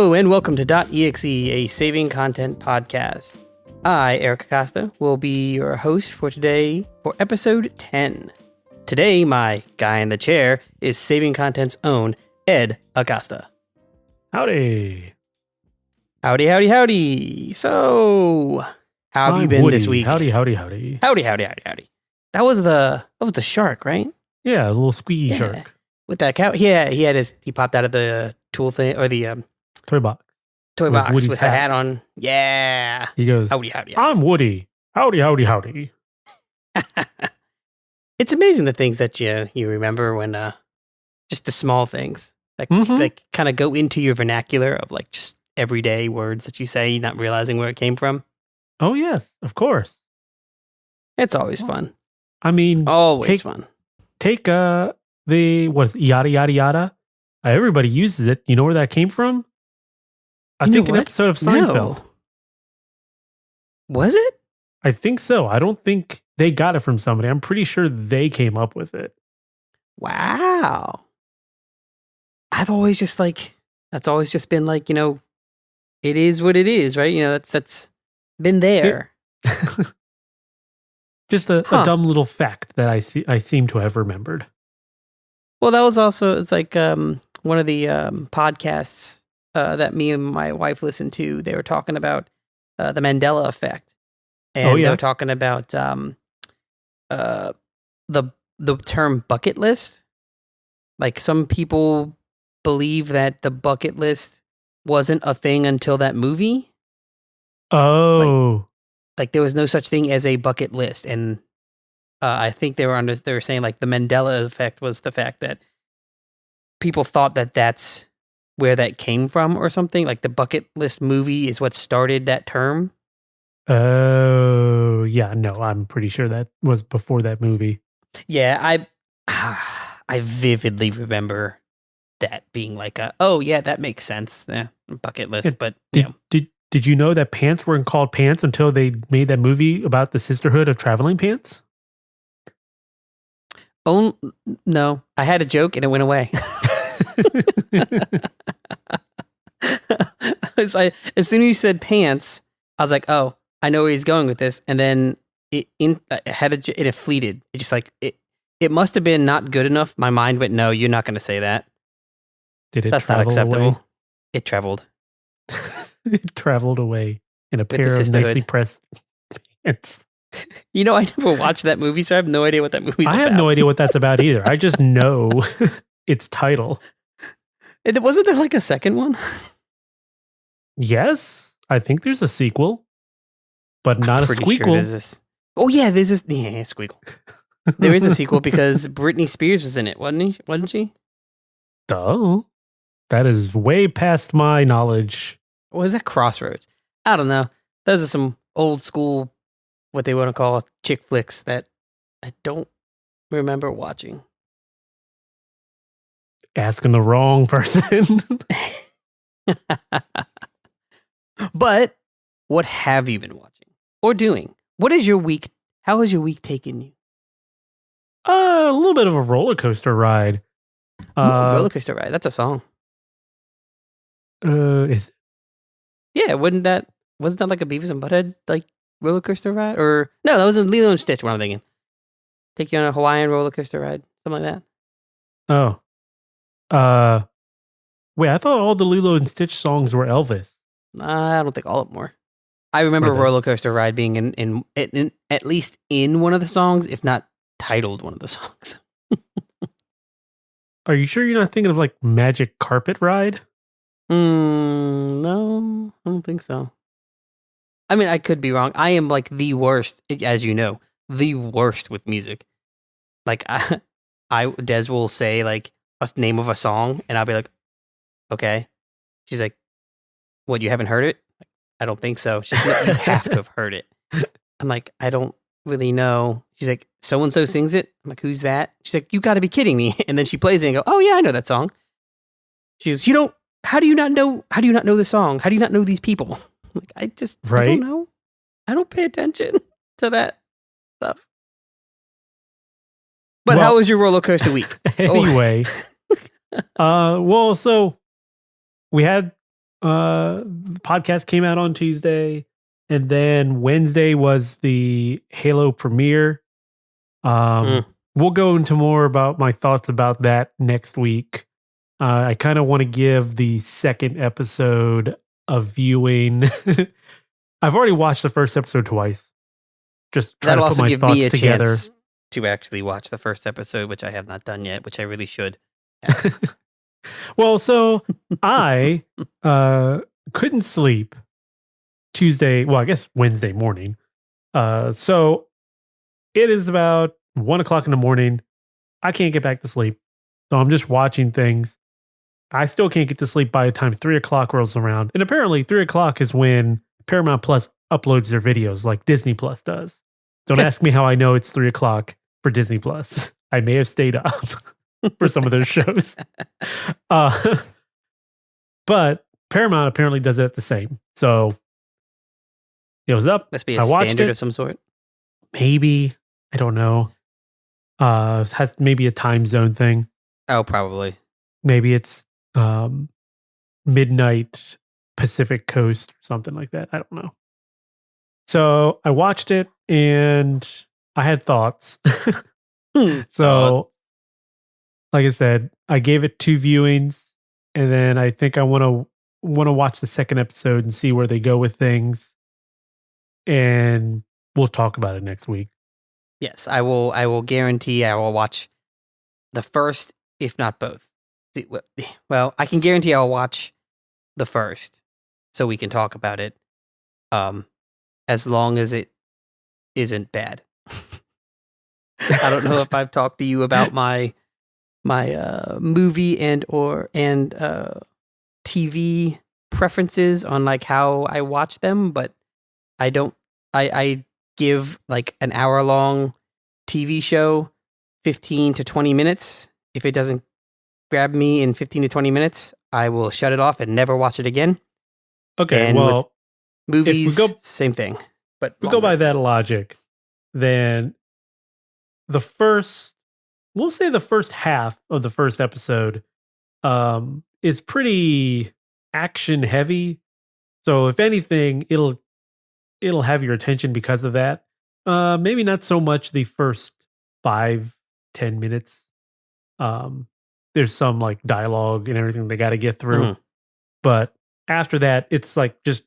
Hello and welcome to dotEXE, a saving content podcast. I, Eric Acosta, will be your host for today for episode 10. Today, my guy in the chair is saving content's own Ed Acosta. Howdy. Howdy, howdy, howdy. So, how have you been Woody. this week? Howdy. Howdy. That was the shark, right? Yeah, a little squeaky Yeah. shark. With that cow. Yeah, he popped out of the tool thing or the Toy box. toy With box Woody's with a hat on. Yeah. He goes, Howdy. I'm Woody. Howdy. It's amazing the things that you remember when just the small things that Mhm. like kind of go into your vernacular of like just everyday words that you say, not realizing where it came from. Oh, yes, of course. It's always fun. I mean, Always fun. take yada, yada, yada. Everybody uses it. You know where that came from? I You know think an what? episode of Seinfeld. No. Was it? I think so. I don't think they got it from somebody. I'm pretty sure they came up with it. Wow. I've always just that's always just been like, it is what it is, right? That's been there. Just a dumb little fact that I seem to have remembered. Well, that was also, it's like one of the podcasts that me and my wife listened to. They were talking about the Mandela effect. And they were talking about the term bucket list. Like some people believe that the bucket list wasn't a thing until that movie. Oh. Like there was no such thing as a bucket list. And I think they were saying like the Mandela effect was the fact that people thought that that's where that came from or something. Like the bucket list movie is what started that term. Oh, yeah. No, I'm pretty sure that was before that movie. Yeah, I vividly remember that being like that makes sense. Yeah, bucket list. Yeah, but Did you know that pants weren't called pants until they made that movie about the sisterhood of traveling pants? Oh no, I had a joke and it went away. As soon as you said pants, I was like, oh, I know where he's going with this. And then it fleeted. It just like it must have been not good enough. My mind went, no, you're not going to say that. That's not acceptable. Away? It traveled. It traveled away in a pair of nicely pressed pants. I never watched that movie, so I have no idea what that movie's about. I have no idea what that's about either. I just know its title. Wasn't there like a second one? Yes, I think there's a sequel, but not a squeakle. Sure there's this. Yeah, squeakle. There is a sequel because Britney Spears was in it, wasn't she? Oh, that is way past my knowledge. Or was that Crossroads? I don't know. Those are some old school, what they want to call chick flicks that I don't remember watching. Asking the wrong person. But what have you been watching or doing? What is your week? How has your week taken you? A little bit of a roller coaster ride. Roller coaster ride. That's a song. Yeah, wasn't that like a Beavis and Butthead like roller coaster ride? Or no, that was in Lilo and Stitch. What I'm thinking. Take you on a Hawaiian roller coaster ride, something like that. Oh. Wait, I thought all the Lilo and Stitch songs were Elvis. I don't think all of them were. I remember roller coaster ride being in at least in one of the songs, if not titled one of the songs. Are you sure you're not thinking of like Magic Carpet Ride? No, I don't think so. I mean, I could be wrong. I am like the worst, as you know, the worst with music. Like Des will say like a name of a song, and I'll be like, okay. She's like, what? You haven't heard it? Like, I don't think so. She's like, you have to have heard it. I'm like, I don't really know. She's like, so and so sings it. I'm like, who's that? She's like, you got to be kidding me. And then she plays it and go, oh yeah, I know that song. She goes, you don't. How do you not know? How do you not know the song? How do you not know these people? I'm like, I don't know. I don't pay attention to that stuff. But how was your roller coaster week? Anyway, so we had the podcast came out on Tuesday, and then Wednesday was the Halo premiere. We'll go into more about my thoughts about that next week. I kind of want to give the second episode a viewing. I've already watched the first episode twice. Just try That'll to put also my give thoughts me a together. chance to actually watch the first episode, which I have not done yet, which I really should. Well, so I couldn't sleep Tuesday. Well, I guess Wednesday morning. So it is about 1:00 in the morning. I can't get back to sleep. So I'm just watching things. I still can't get to sleep by the time 3:00 rolls around. And apparently 3:00 is when Paramount Plus uploads their videos like Disney Plus does. Don't ask me how I know it's 3:00 for Disney Plus. I may have stayed up for some of those shows. But Paramount apparently does it the same. So it was up. Must be a I watched standard it. of some sort. Maybe. I don't know. It has maybe a time zone thing. Oh, probably. Maybe it's midnight Pacific Coast or something like that. I don't know. So I watched it and I had thoughts. So, like I said, I gave it 2 viewings, and then I think I want to watch the second episode and see where they go with things, and we'll talk about it next week. Yes, I will guarantee I will watch the first, if not both. Well, I can guarantee I'll watch the first so we can talk about it. As long as it isn't bad. I don't know if I've talked to you about my movie and TV preferences on like how I watch them, but I don't. I give like an hour-long TV show 15 to 20 minutes. If it doesn't grab me in 15 to 20 minutes, I will shut it off and never watch it again. Okay, And well, movies, same thing. But we go by that logic, then we'll say the first half of the first episode is pretty action heavy. So if anything, it'll have your attention because of that. Maybe not so much the first 5-10 minutes. There's some like dialogue and everything they got to get through. But after that, it's like just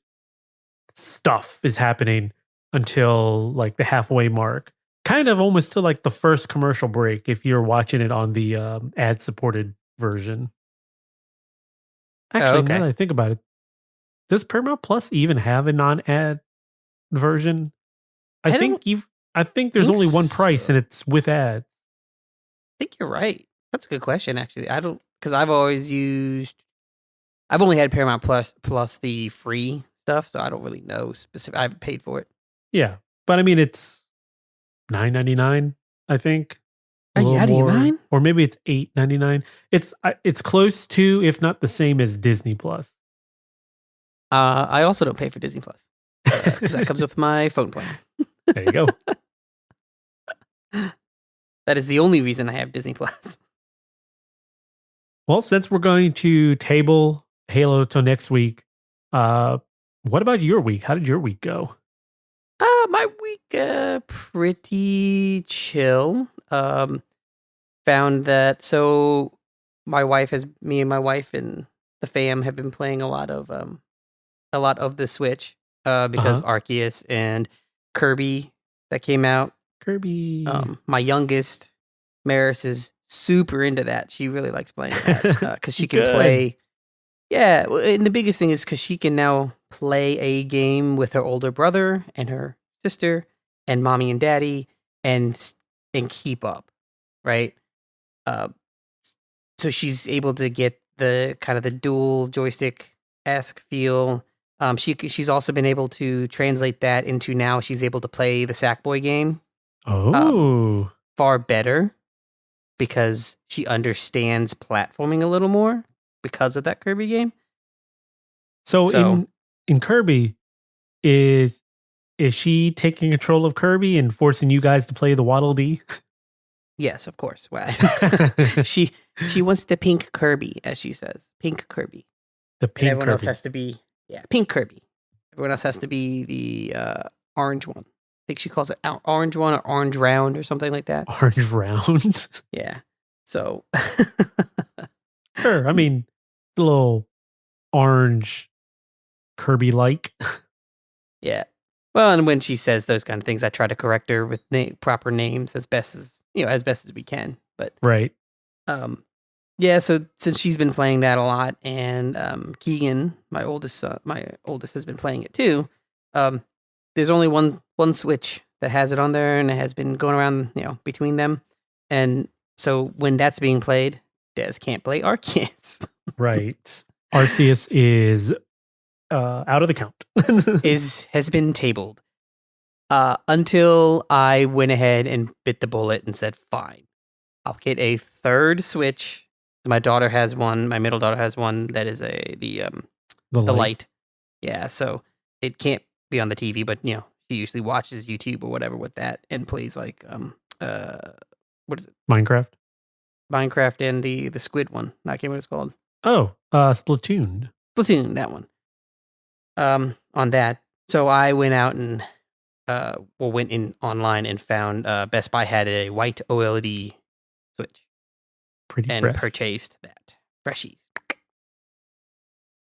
stuff is happening until like the halfway mark. Kind of almost to like the first commercial break if you're watching it on the ad-supported version. Actually, now that I think about it, does Paramount Plus even have a non-ad version? I think there's only one price and it's with ads. I think you're right. That's a good question, actually. I don't, because I've only had Paramount plus the free stuff, so I don't really know specific. I haven't paid for it. Yeah, but I mean it's $9.99, I think. $9.99? Or maybe it's $8.99. It's close to, if not the same as Disney Plus. I also don't pay for Disney Plus because that comes with my phone plan. There you go. That is the only reason I have Disney Plus. Well, since we're going to table Halo till next week, what about your week? How did your week go? My week pretty chill. Found that me and my wife and the fam have been playing a lot of the Switch because of Arceus and Kirby that came out. Kirby. My youngest, Maris, is super into that. She really likes playing that because she can play. Yeah, and the biggest thing is because she can now play a game with her older brother and her sister and mommy and daddy and keep up, right? So she's able to get the kind of the dual joystick-esque feel. She's also been able to translate that into now she's able to play the Sackboy game. Far better because she understands platforming a little more because of that Kirby game. So in Kirby, is she taking control of Kirby and forcing you guys to play the Waddle Dee? Yes, of course. She wants the pink Kirby, as she says. Pink Kirby. The and pink everyone else Kirby. has to be pink Kirby. Everyone else has to be the orange one. I think she calls it orange one or orange round or something like that. Orange round. Yeah. So Sure. I mean, the little orange Kirby like. yeah. Well, and when she says those kind of things, I try to correct her with proper names as best as we can. But Right. yeah. So since she's been playing that a lot, and Keegan, my oldest has been playing it too. There's only one Switch that has it on there, and it has been going around, between them. And so when that's being played, Des can't play Arceus. Right. Arceus is out of the count. Has been tabled. Until I went ahead and bit the bullet and said, fine, I'll get a third Switch. My daughter has one. My middle daughter has one that is the light. Yeah, so it can't be on the TV, but she usually watches YouTube or whatever with that and plays like what is it? Minecraft and the squid one. I can't remember what it's called. Oh, Splatoon, that one. On that. So I went out and went in online and found Best Buy had a white OLED Switch. Pretty and fresh. Purchased that. Freshies.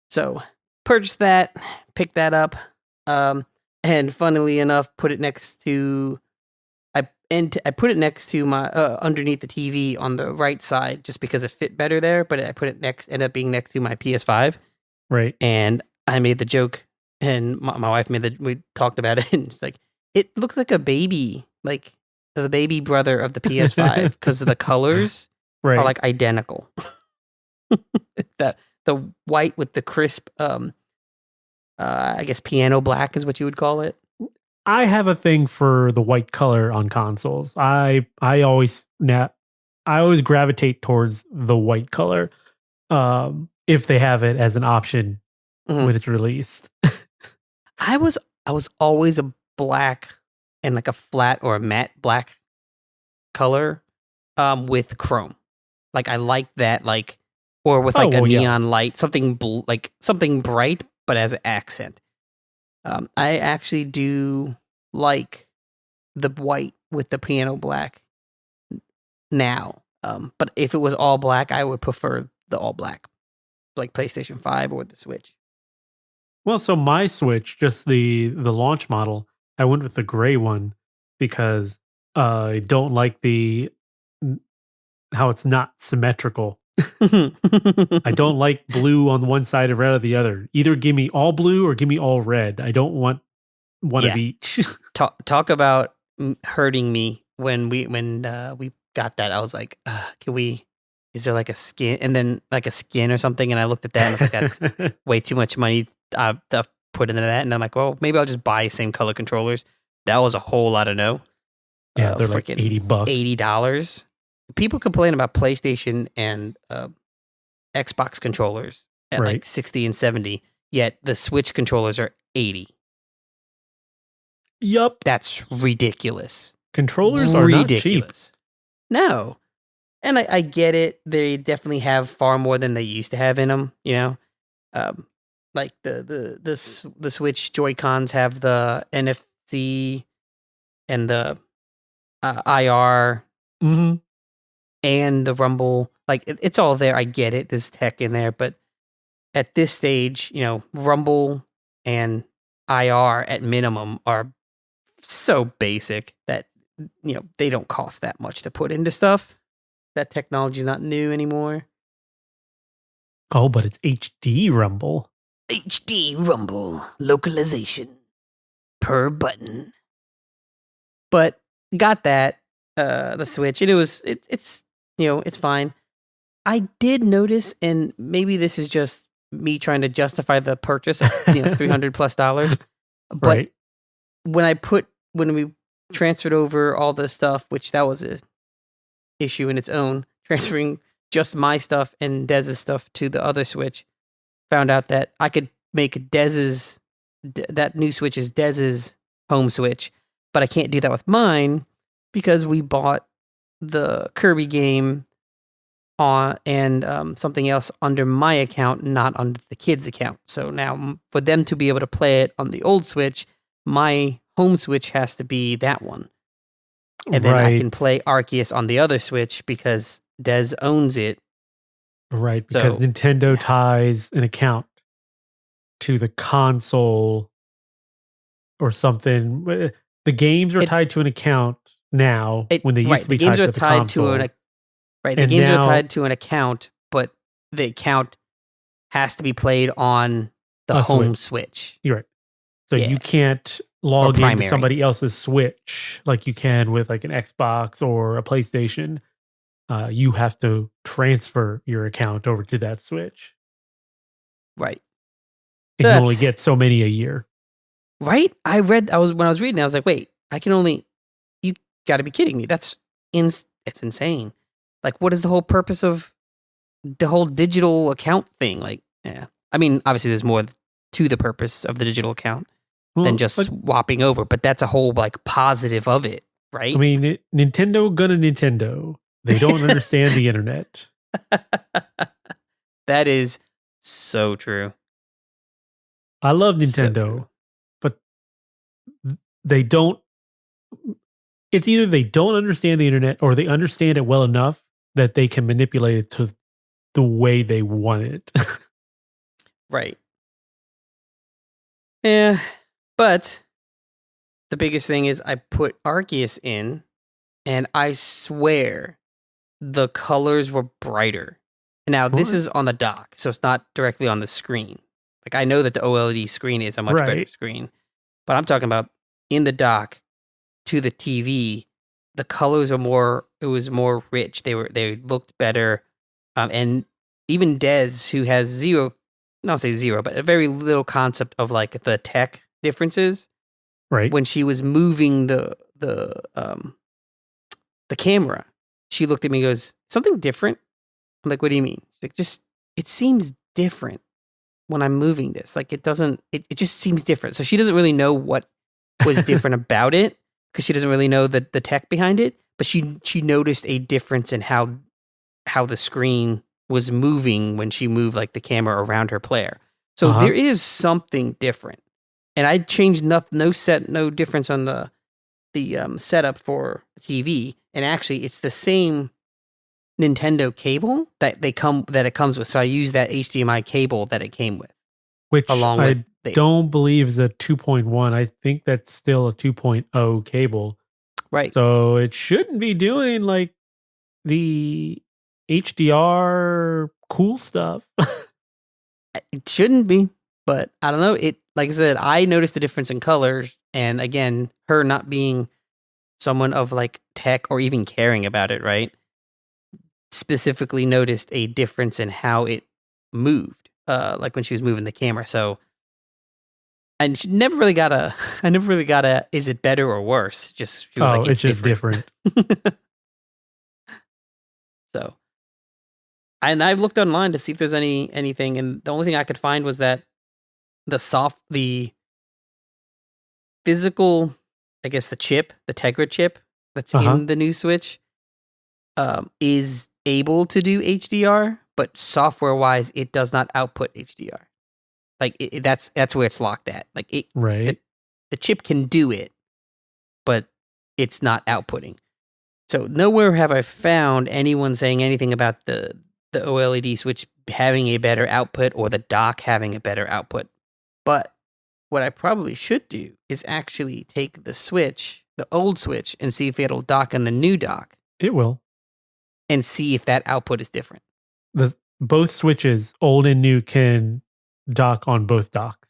So purchased that, picked that up, and funnily enough, put it next to I put it next to my underneath the TV on the right side just because it fit better there, but I put it ended up being next to my PS5. Right. And I made the joke, and my wife we talked about it, and it's like, it looks like a baby, like the baby brother of the PS5 because the colors Right. are like identical. The white with the crisp, I guess piano black is what you would call it. I have a thing for the white color on consoles. I always gravitate towards the white color if they have it as an option when it's released. I was always a black and like a flat or a matte black color with chrome. Like I like that, like, or with like a neon light, something like something bright but as an accent. I actually do like the white with the piano black now. But if it was all black, I would prefer the all black, like PlayStation 5 or the Switch. Well, so my Switch, just the launch model, I went with the gray one because I don't like how it's not symmetrical. I don't like blue on one side and red on the other. Either give me all blue or give me all red. I don't want one of each. Talk about hurting me when we got that. I was like, is there like a skin, and then like a skin or something? And I looked at that and I was like, that's way too much money to put into that. And I'm like, well, maybe I'll just buy same color controllers. That was a whole lot of no. Yeah, they're like $80. $80. People complain about PlayStation and Xbox controllers at like 60 and 70, yet the Switch controllers are 80. Yup. That's ridiculous. Controllers are not cheap. No. And I get it. They definitely have far more than they used to have in them, like the Switch Joy-Cons have the NFC and the IR and the rumble. Like it's all there. I get it. There's tech in there, but at this stage, rumble and IR at minimum are so basic that they don't cost that much to put into stuff. That technology is not new anymore. Oh, but it's HD rumble. HD rumble localization per button. But got that the Switch, and it's fine. I did notice, and maybe this is just me trying to justify the purchase of $300+, but when we transferred over all the stuff, which that was a issue in its own, transferring just my stuff and Dez's stuff to the other Switch, found out that I could make that new Switch is Dez's home Switch, but I can't do that with mine because we bought the Kirby game and something else under my account, not on the kid's account. So now for them to be able to play it on the old Switch, my home Switch has to be that one. And then I can play Arceus on the other Switch because Des owns it. Right, because Nintendo ties an account to the console or something. The games are tied to an account now when they used to be tied to the console. The games are tied to an account, but the account has to be played on the home Switch. You're right. So you can't log into somebody else's Switch like you can with like an Xbox or a PlayStation. You have to transfer your account over to that Switch. Right. And you only get so many a year. Right? When I was reading, I was like, wait, you got to be kidding me. It's insane. Like, what is the whole purpose of the whole digital account thing? Like, yeah. I mean, obviously there's more to the purpose of the digital account than just swapping over, but that's a whole like positive of it, right? I mean, Nintendo. They don't understand the internet. That is so true. I love Nintendo, but they don't. It's either they don't understand the internet or they understand it well enough that they can manipulate it to the way they want it. Right. Yeah. But the biggest thing is I put Arceus in, and I swear the colors were brighter. Now, this is on the dock, so it's not directly on the screen. Like, I know that the OLED screen is a much better screen, but I'm talking about in the dock to the TV, the colors are it was more rich. They looked better. And even Des, who has not say zero, but a very little concept of like the tech differences. Right. When she was moving the camera, she looked at me and goes, something different? I'm like, what do you mean? She's like, it seems different when I'm moving this. Like, it just seems different. So she doesn't really know what was different about it because she doesn't really know the tech behind it. But she noticed a difference in how the screen was moving when she moved like the camera around her player. So there is something different. And I changed no difference on the setup for the TV. And actually, it's the same Nintendo cable that it comes with. So I use that HDMI cable that it came with, which I don't believe is a 2.1. I think that's still a 2.0 cable. Right. So it shouldn't be doing like the HDR cool stuff. It shouldn't be, but I don't know. Like I said, I noticed the difference in colors, and again, her not being someone of like tech or even caring about it, right? Specifically noticed a difference in how it moved, like when she was moving the camera. So, and she never really got a, is it better or worse? Just, she was like, it's just different. So, and I've looked online to see if there's anything, and the only thing I could find was that the physical, I guess the Tegra chip that's in the new Switch, is able to do HDR, but software-wise, it does not output HDR. Like that's where it's locked at. Like the chip can do it, but it's not outputting. So nowhere have I found anyone saying anything about the OLED Switch having a better output or the dock having a better output. But what I probably should do is actually take the old Switch, and see if it'll dock on the new dock. It will. And see if that output is different. Both Switches, old and new, can dock on both docks.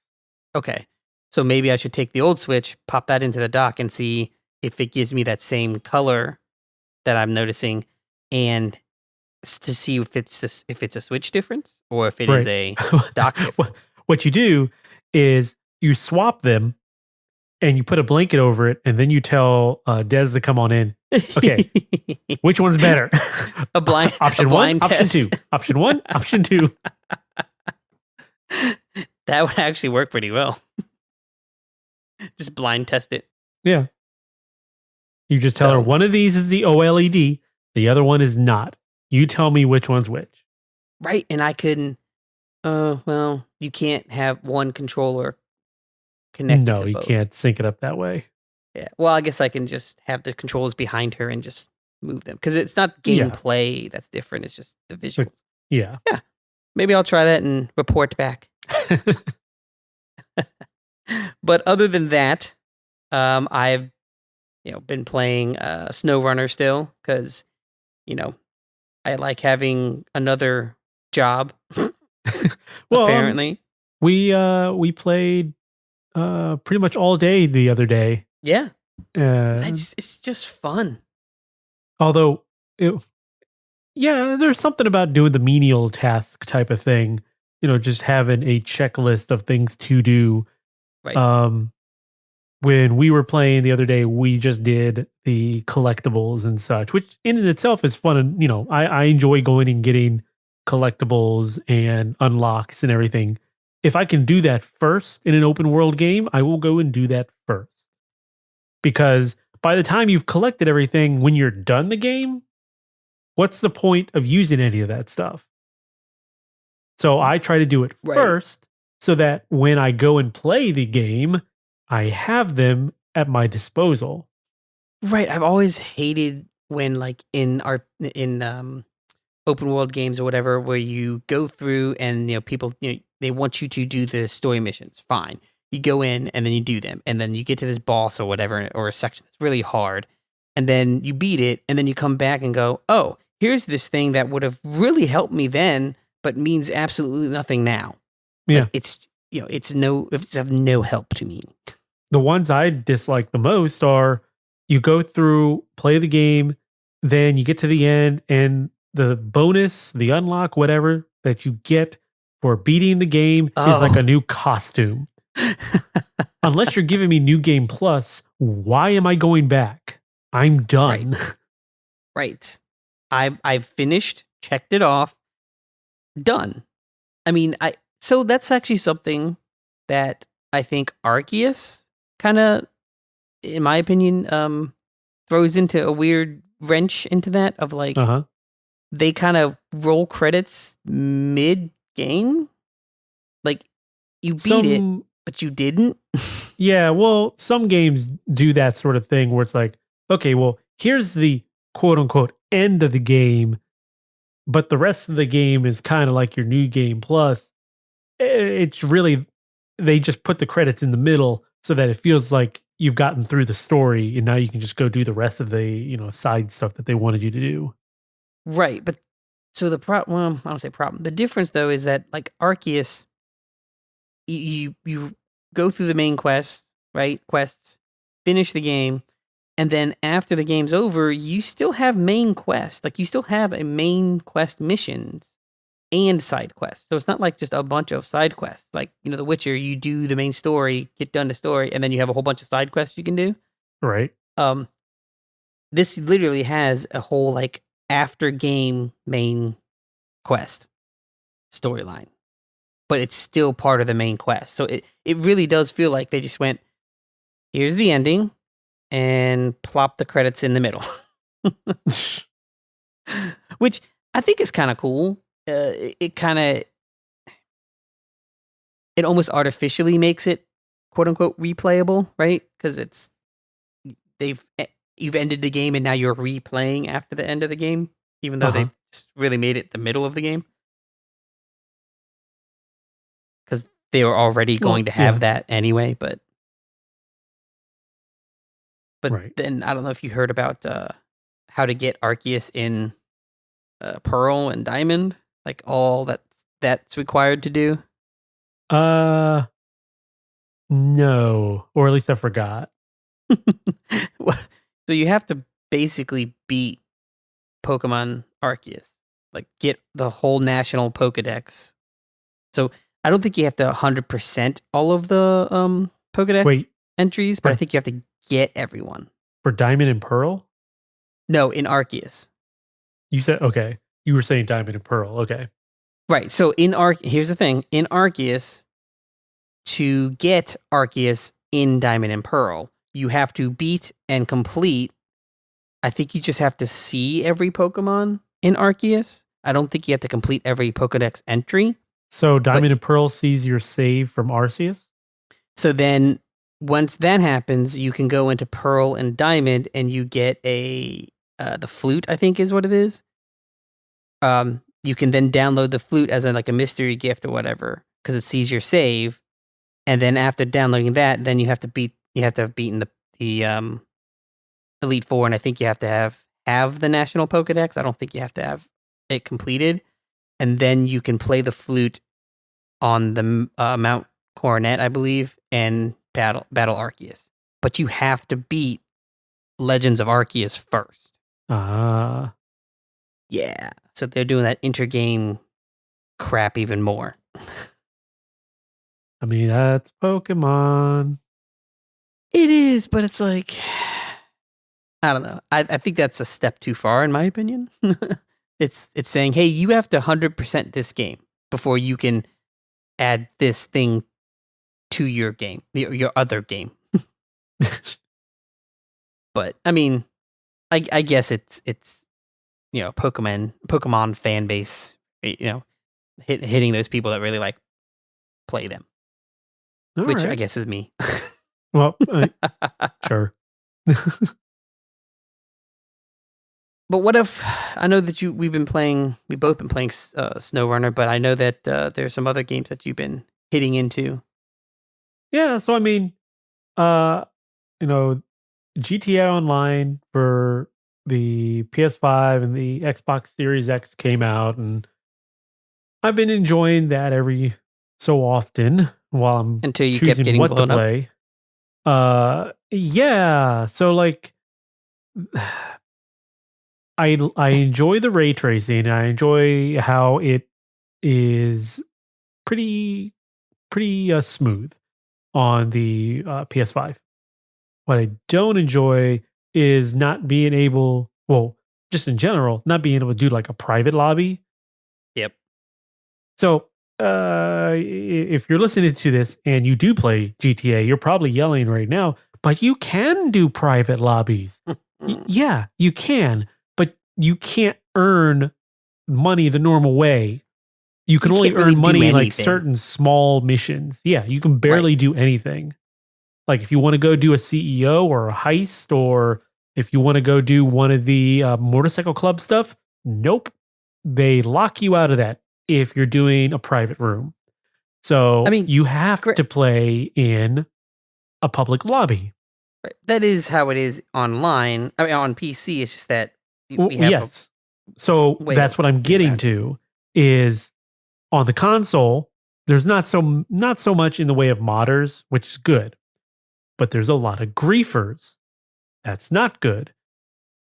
Okay. So maybe I should take the old Switch, pop that into the dock, and see if it gives me that same color that I'm noticing, and to see if it's a Switch difference or if it is a dock difference. What you do is you swap them and you put a blanket over it, and then you tell Des to come on in. Okay, which one's better? Option one, option two. Option one, option two. That would actually work pretty well. Just blind test it. Yeah. You just tell her one of these is the OLED, the other one is not. You tell me which one's which. Right, and I couldn't. Well, you can't have one controller connected No, to you both. can't sync it up that way. Yeah. Well, I guess I can just have the controllers behind her and just move them because it's not Yeah. gameplay that's different. It's just the Like, visuals. yeah. Yeah. Maybe I'll try that and report back. But other than that, I've been playing Snowrunner still because I like having another job. Well, apparently, we played pretty much all day the other day. yeah. Uh, It's just fun. although, there's something about doing the menial task type of thing. Just having a checklist of things to do. Right. When we were playing the other day, we just did the collectibles and such, which in and itself is fun. And, I enjoy going and getting collectibles and unlocks and everything. If I can do that first in an open world game, I will go and do that first. Because by the time you've collected everything, when you're done the game, what's the point of using any of that stuff? So I try to do it Right. first so that when I go and play the game, I have them at my disposal. Right. I've always hated when in open world games or whatever, where you go through and people they want you to do the story missions. Fine. You go in and then you do them, and then you get to this boss or whatever, or a section that's really hard, and then you beat it, and then you come back and go, oh, here's this thing that would have really helped me then, but means absolutely nothing now. Yeah. It's of no help to me. The ones I dislike the most are you go through, play the game, then you get to the end, and the bonus, the unlock, whatever that you get for beating the game is like a new costume. Unless you're giving me New Game Plus, why am I going back? I'm done. Right. I've finished, checked it off, done. I mean, so that's actually something that I think Arceus kind of, in my opinion, throws into a weird wrench into that of they kind of roll credits mid game. Like you beat it, but you didn't. Yeah, well, some games do that sort of thing where it's like, okay, well, here's the quote unquote end of the game, but the rest of the game is kind of like your New Game Plus. It's really, they just put the credits in the middle so that it feels like you've gotten through the story and now you can just go do the rest of the, side stuff that they wanted you to do. Right. But so the problem, well, I don't say problem. The difference though is that Arceus, you go through the main quests, finish the game, and then after the game's over, you still have main quests. You still have a main quest missions and side quests. So it's not like just a bunch of side quests. The Witcher, you do the main story, get done the story, and then you have a whole bunch of side quests you can do. Right. This literally has a whole after game main quest storyline, but it's still part of the main quest. So it really does feel like they just went, here's the ending, and plop the credits in the middle. Which I think is kind of cool. It almost artificially makes it quote unquote replayable, right? Because you've ended the game and now you're replaying after the end of the game, even though they've just really made it the middle of the game. Because they were already going to have that anyway, but right. Then I don't know if you heard about how to get Arceus in Pearl and Diamond, all that's required to do. No, or at least I forgot. So you have to basically beat Pokemon Arceus, get the whole national Pokedex. So I don't think you have to 100% all of the Pokedex entries, but I think you have to get everyone. For Diamond and Pearl? No, in Arceus. You said, okay. You were saying Diamond and Pearl. Okay. Right. So here's the thing. In Arceus, to get Arceus in Diamond and Pearl, you have to beat and complete. I think you just have to see every Pokemon in Arceus. I don't think you have to complete every Pokedex entry. So Diamond and Pearl sees your save from Arceus? So then once that happens, you can go into Pearl and Diamond and you get the flute, I think is what it is. You can then download the flute as a mystery gift or whatever because it sees your save. And then after downloading that, then you have to have beaten the Elite Four, and I think you have to have the National Pokedex. I don't think you have to have it completed. And then you can play the flute on the Mount Coronet, I believe, and battle Arceus. But you have to beat Legends of Arceus first. Ah. Yeah. So they're doing that intergame crap even more. I mean, that's Pokemon. It is, but it's like, I don't know. I think that's a step too far, in my opinion. It's saying, hey, you have to 100% this game before you can add this thing to your game, your other game. But I mean, I guess it's Pokemon fan base, hitting those people that really like play them, which right. I guess is me. Well, sure. But what if, I know that we've both been playing Snowrunner, but I know that there's some other games that you've been hitting into. Yeah, so I mean, GTA Online for the PS5 and the Xbox Series X came out, and I've been enjoying that every so often while I'm until you choosing kept getting what to blown play. Yeah, so like I enjoy the ray tracing. I enjoy how it is pretty smooth on the PS5. What I don't enjoy is not being able, well, just in general, not being able to do like a private lobby. Yep. So if you're listening to this and you do play GTA, you're probably yelling right now, but you can do private lobbies. Yeah, you can, but you can't earn money the normal way. You can only earn money in like certain small missions. Yeah, you can barely do anything. Like if you want to go do a CEO or a heist, or if you want to go do one of the motorcycle club stuff, nope. They lock you out of that if you're doing a private room. So you have to play in a public lobby. That is how it is online. I mean, on PC, it's just that we have so that's what I'm getting to is on the console, there's not so much in the way of modders, which is good. But there's a lot of griefers. That's not good.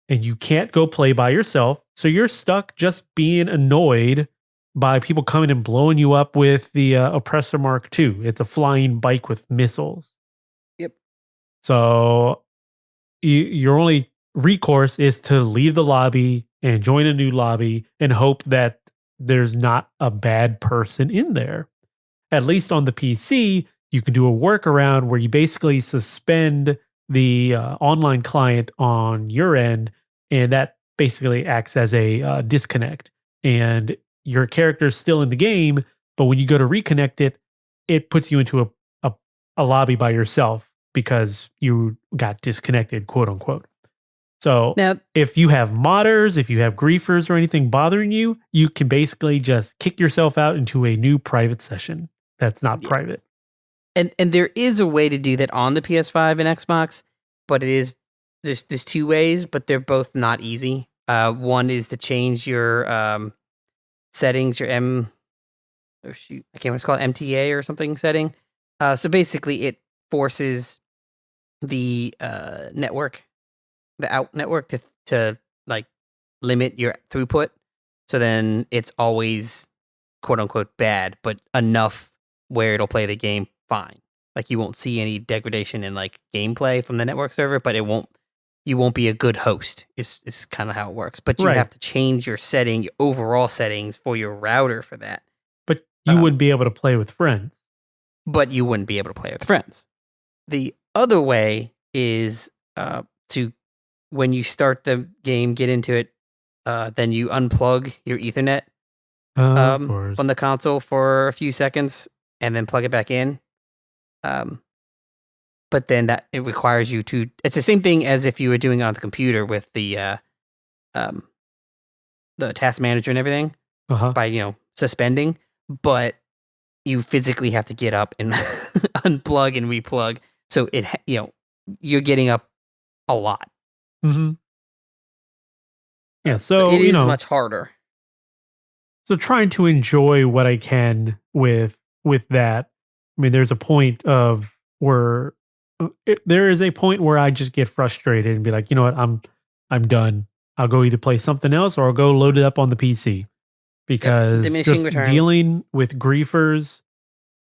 And you can't go play by yourself. So you're stuck just being annoyed by people coming and blowing you up with the Oppressor Mark II. It's a flying bike with missiles. Yep. So your only recourse is to leave the lobby and join a new lobby and hope that there's not a bad person in there. At least on the PC, you can do a workaround where you basically suspend the online client on your end, and that basically acts as a disconnect. And your character's still in the game, but when you go to reconnect it, it puts you into a lobby by yourself because you got disconnected, quote unquote. So now, if you have modders, if you have griefers or anything bothering you, you can basically just kick yourself out into a new private session that's not private. And there is a way to do that on the PS5 and Xbox, but there's two ways, but they're both not easy. One is to change your settings, your I can't remember what it's called, MTA or something setting. So basically, it forces the network, the out network, to like limit your throughput. So then it's always quote unquote bad, but enough where it'll play the game fine. Like you won't see any degradation in like gameplay from the network server, but you won't be a good host is kind of how it works. But you have to change your overall settings for your router for that. But you wouldn't be able to play with friends. But you wouldn't be able to play with friends. The other way is to, when you start the game, get into it, Then you unplug your Ethernet Of course. from the console for a few seconds, and then plug it back in. But then that it requires you to. It's the same thing as if you were doing it on the computer with the task manager and everything Uh-huh. by suspending, but you physically have to get up and unplug and replug. So you're getting up a lot. Mm-hmm. Yeah, So so it is much harder. So trying to enjoy what I can with that. I mean, there's a point of where there is a point where I just get frustrated and be like, you know what, I'm done. I'll go either play something else or I'll go load it up on the PC because Diminishing just returns. dealing with griefers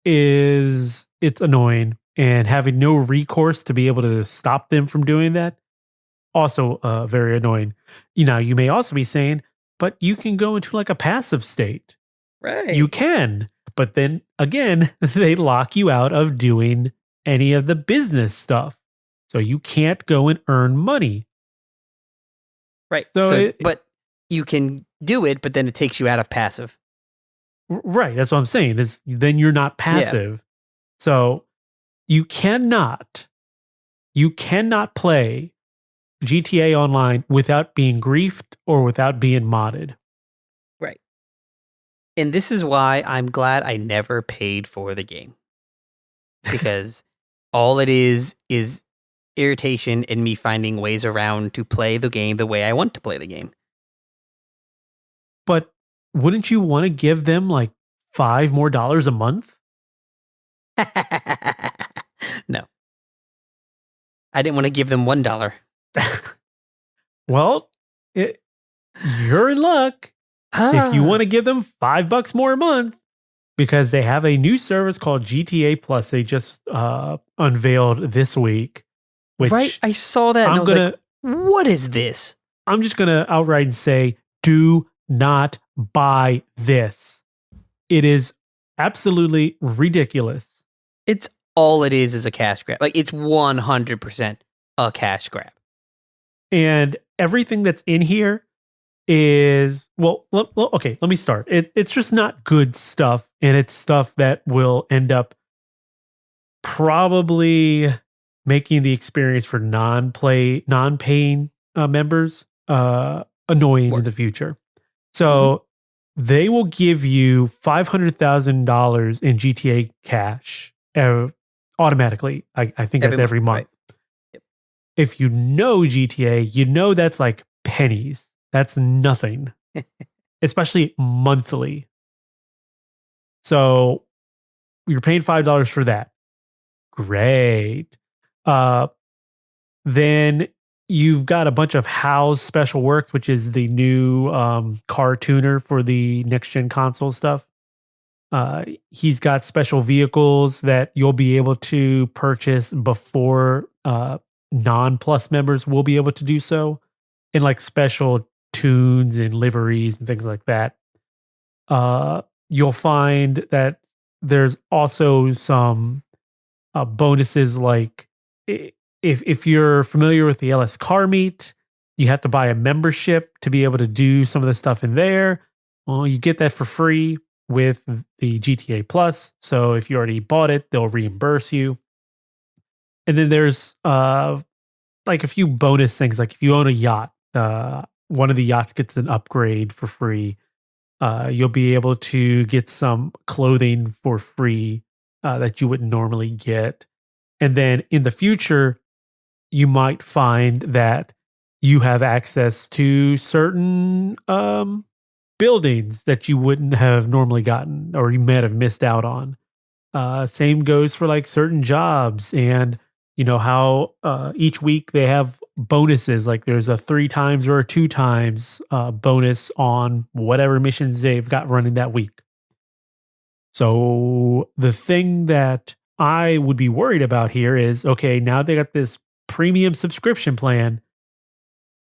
it's annoying, and having no recourse to be able to stop them from doing that also very annoying. You may also be saying, but you can go into like a passive state. Right. You can, but then again, they lock you out of doing any of the business stuff. So you can't go and earn money. Right. So but you can do it, but then it takes you out of passive. Right. That's what I'm saying. Then you're not passive. Yeah. So you cannot play GTA Online without being griefed or without being modded. Right. And this is why I'm glad I never paid for the game. Because all it is irritation in me finding ways around to play the game the way I want to play the game. But wouldn't you want to give them like $5 more a month? No. I didn't want to give them $1. Well, you're in luck if you want to give them $5 more a month, because they have a new service called GTA Plus. They just unveiled this week. Which right, I saw that. And I was like, what is this? I'm just gonna outright say, do not buy this. It is absolutely ridiculous. It's all it is a cash grab. Like, it's 100% a cash grab. And everything that's in here is, okay, let me start. It's just not good stuff. And it's stuff that will end up probably making the experience for non-paying members annoying in the future. So they will give you $500,000 in GTA cash automatically. I think that's every month. Right. Yep. If you know GTA, you know that's like pennies. That's nothing, especially monthly. So you're paying $5 for that. Great. Then you've got a bunch of Hal's Special Works, which is the new car tuner for the next-gen console stuff. He's got special vehicles that you'll be able to purchase before non-Plus members will be able to do so, in like special tunes and liveries and things like that. You'll find that there's also some bonuses, like if you're familiar with the LS Car Meet, you have to buy a membership to be able to do some of the stuff in there. Well, you get that for free with the GTA Plus. So if you already bought it, they'll reimburse you. And then there's like a few bonus things. Like if you own a yacht, one of the yachts gets an upgrade for free. You'll be able to get some clothing for free that you wouldn't normally get. And then in the future, you might find that you have access to certain buildings that you wouldn't have normally gotten, or you might have missed out on. Same goes for like certain jobs, and you know how each week they have bonuses, like there's a 3 times or a 2 times bonus on whatever missions they've got running that week. So the thing that I would be worried about here is, okay, now they got this premium subscription plan.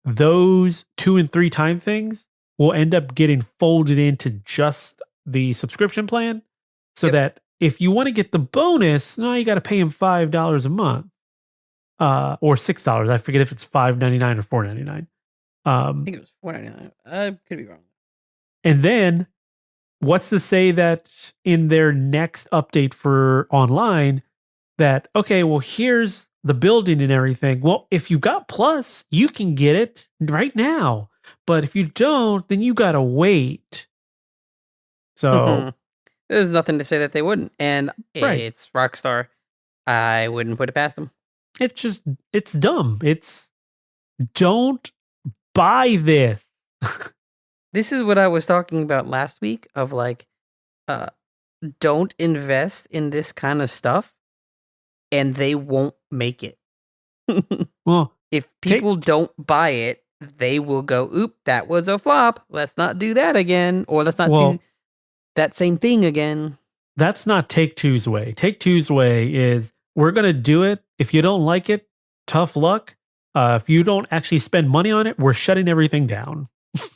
Those 2 and 3 time things will end up getting folded into just the subscription plan, so that if you want to get the bonus, now you got to pay them $5 a month, or $6. I forget if it's $5.99 or $4.99. I Um, think it was $4.99. I could be wrong. and then what's to say that in their next update for online that, okay, well, here's the building and everything. Well, if you got Plus, you can get it right now. But if you don't, then you got to wait. So, There's nothing to say that they wouldn't, and right. it's Rockstar. I wouldn't put it past them. It's dumb. Don't buy this. This is what I was talking about last week of like, uh, don't invest in this kind of stuff, and they won't make it. Well, If people don't buy it, they will go, "Oop, that was a flop. Let's not do that again, or let's not do that same thing again." that's not Take-Two's way. Take-Two's way is we're going to do it. If you don't like it, tough luck. If you don't actually spend money on it, we're shutting everything down. Well,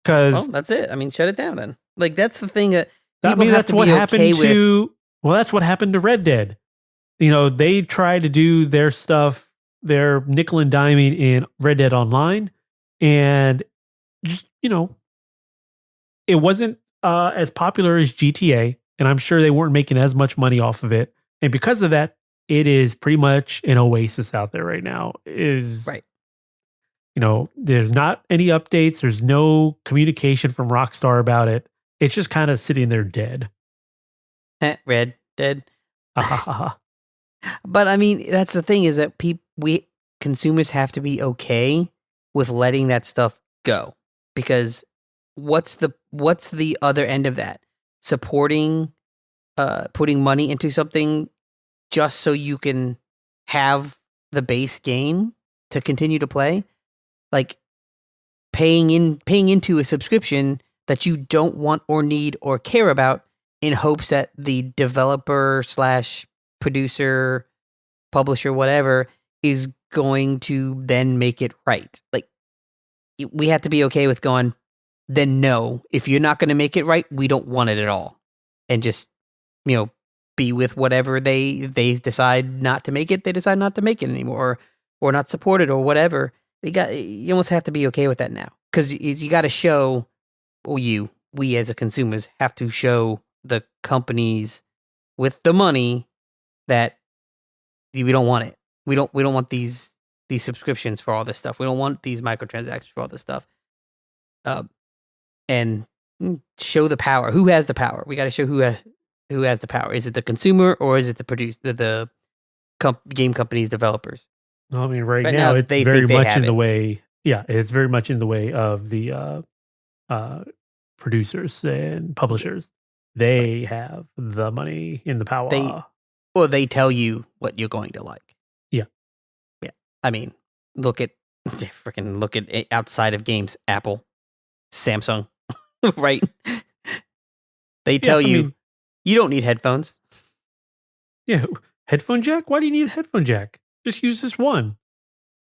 Because that's it. I mean, shut it down then. Like that's the thing that people have that's to what be happened okay with. to. Well, that's what happened to Red Dead. You know, they tried to do their stuff, their nickel and diming in Red Dead Online, and just it wasn't as popular as GTA, and I'm sure they weren't making as much money off of it. And because of that, it is pretty much an oasis out there right now. Right. There's not any updates. There's no communication from Rockstar about it. It's just kind of sitting there dead. Red Dead. But I mean, that's the thing is that we consumers have to be okay with letting that stuff go, because what's the other end of that? Supporting, putting money into something just so you can have the base game to continue to play, like paying into a subscription that you don't want or need or care about in hopes that the developer slash producer, publisher, whatever, is going to then make it right. Like, we have to be okay with going, then no, if you're not going to make it right, we don't want it at all. And just, be with whatever they decide not to make it, they decide not to make it anymore, or not support it or whatever. You almost have to be okay with that now. Because you got to show, we as a consumers have to show the companies with the money that we don't want it. We don't want these subscriptions for all this stuff. We don't want these microtransactions for all this stuff. And show the power. Who has the power? We got to show who has the power. Is it the consumer or is it the game companies, developers? Well, I mean, right now it's very much in the way. Yeah, it's very much in the way of the producers and publishers. They have the money in the power. They tell you what you're going to like. Yeah. I mean, look at outside of games, Apple, Samsung, right? They tell you don't need headphones. Yeah, headphone jack? Why do you need a headphone jack? Just use this one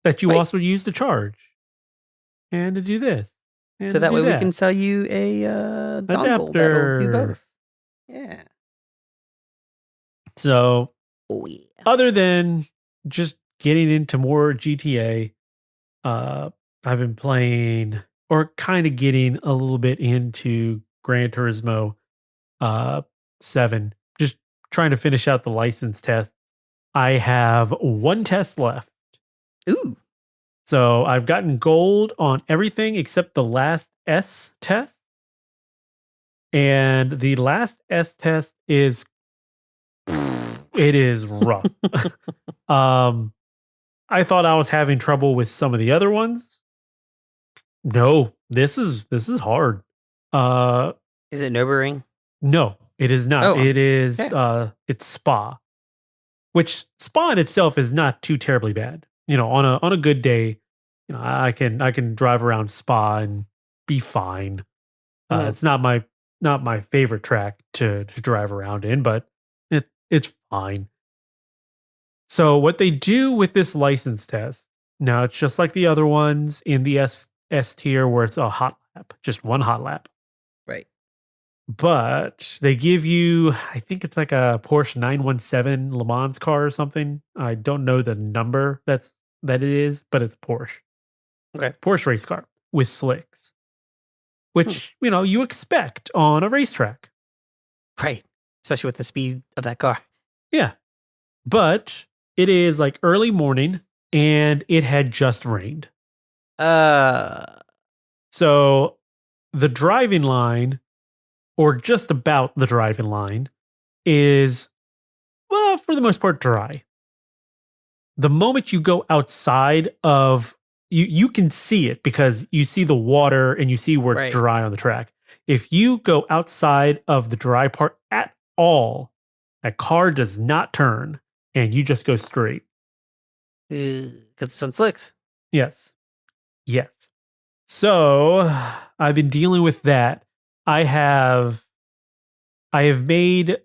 that you also use to charge and to do this. So that way we can sell you a dongle that'll do both. Yeah. So, other than just getting into more GTA, I've been playing or kind of getting a little bit into Gran Turismo 7. Just trying to finish out the license test. I have one test left. Ooh. So I've gotten gold on everything except the last S test. And the last S test is rough. I thought I was having trouble with some of the other ones. No, this is hard. Is it Nürburgring? No, it is not. Oh, it is it's Spa. Which Spa in itself is not too terribly bad. On a good day, I can drive around Spa and be fine. It's not my favorite track to drive around in, but it's fine. So what they do with this license test, now it's just like the other ones in the S tier where it's a hot lap, just one hot lap. Right. But they give you, I think it's like a Porsche 917 Le Mans car or something. I don't know the number that it is, but it's Porsche. Okay. Porsche race car with slicks, Hmm. which, you expect on a racetrack. Right. Especially with the speed of that car. Yeah. But it is like early morning and it had just rained. Uh. So the driving line, or just about the driving line, is, well, for the most part, dry. The moment you go outside of, you can see it because you see the water and you see where it's Right. dry on the track. If you go outside of the dry part at all, that car does not turn and you just go straight. Because the sun slicks. Yes. Yes. So I've been dealing with that. I have I have made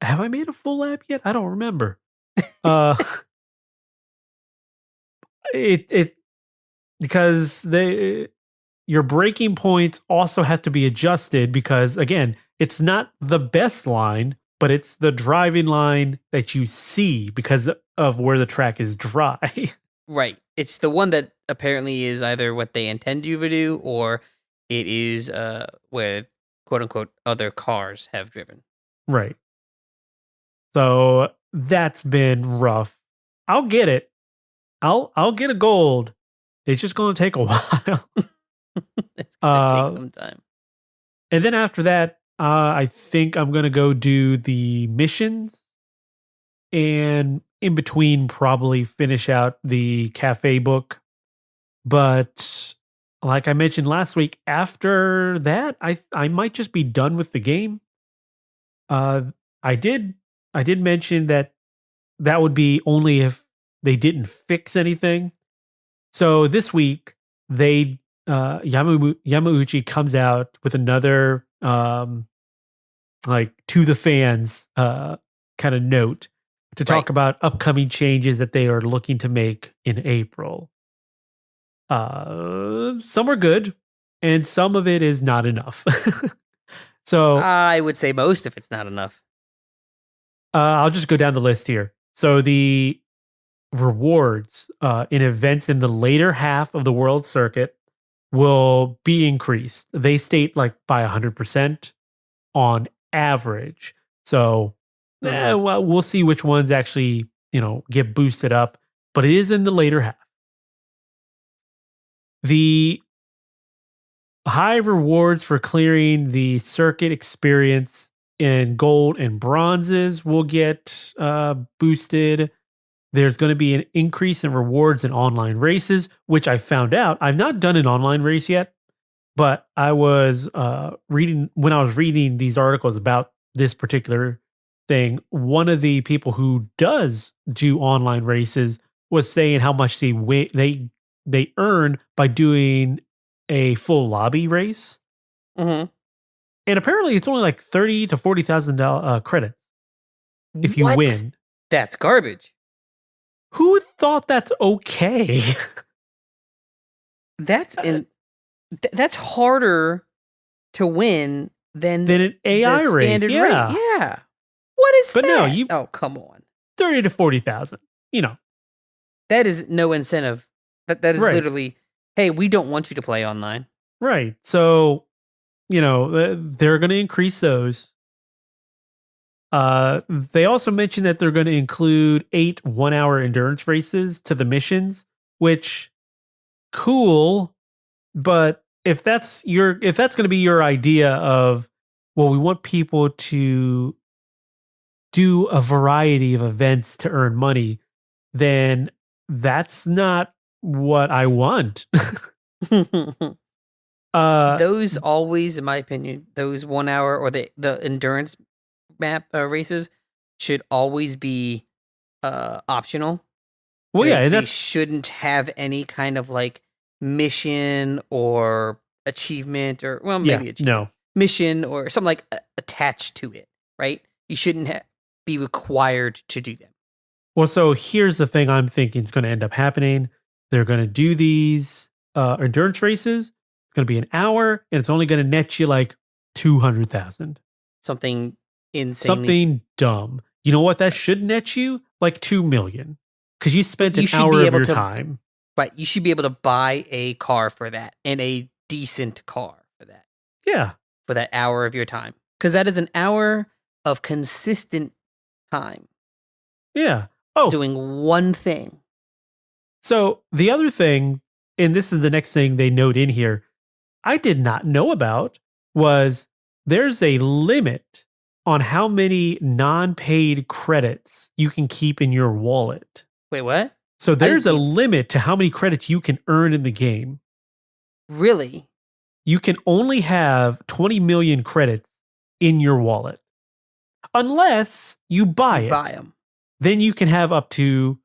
have I made a full lap yet? I don't remember. Uh it because they your breaking points also have to be adjusted because again, it's not the best line, but it's the driving line that you see because of where the track is dry. Right. It's the one that apparently is either what they intend you to do or it is where quote unquote other cars have driven. Right. So that's been rough. I'll get it. I'll get a gold. It's just going to take a while. It's gonna take Uh some time. and then after that, I think I'm going to go do the missions and in between probably finish out the cafe book. But like I mentioned last week, after that, I might just be done with the game. Uh, I did I did mention that that would be only if they didn't fix anything. So this week they Yamauchi comes out with another like to the fans kind of note to Right. talk about upcoming changes that they are looking to make in April. Some are good, and some of it is not enough. So I would say most if it's not enough. I'll just go down the list here. So the rewards in events in the later half of the world circuit will be increased. They state like by 100% on average. So Hmm. well, we'll see which ones actually, get boosted up, but it is in the later half. The high rewards for clearing the circuit experience in gold and bronzes will get boosted. There's going to be an increase in rewards in online races, which I found out. I've not done an online race yet, but I was reading when I was reading these articles about this particular thing. One of the people who does do online races was saying how much they earn by doing a full lobby race, Hmm. and apparently it's only like $30,000 to $40,000 credits if you What? win. That's garbage. Who thought that's okay? That's in. That's harder to win than Than an the AI race, standard rate. yeah. Yeah. What is But no, that? you Oh, come on. 30 to 40,000. That is no incentive. That is Right. literally, hey, we don't want you to play online. Right. So, they're going to increase those. They also mentioned that they're going to include 8 1-hour endurance races to the missions, which cool, but if that's going to be your idea of, well, we want people to do a variety of events to earn money, then that's not what I want. uh Those always, in my opinion, those 1 hour or the endurance map races should always be optional. well yeah, and They that's shouldn't have any kind of like mission or achievement or well yeah, maybe achievement no. mission or something like attached to it. Right? You shouldn't be required to do them. Well, so here's the thing I'm thinking is going to end up happening. They're going to do these endurance races. It's going to be an hour, and it's only going to net you like 200,000. Something insanely Something dumb. You know what that should net you? Like 2 million, because you but spent you an should hour be of able your to time. Right. You should be able to buy a car for that, and a decent car for that. Yeah. For that hour of your time. Because that is an hour of consistent time. Yeah. Oh, doing one thing. so the other thing, and this is the next thing they note in here, I did not know about was there's a limit on how many non-paid credits you can keep in your wallet. Wait, what? So there's a limit to how many credits you can earn in the game. Really? You can only have 20 million credits in your wallet. Unless you buy it. Buy them. Then you can have up to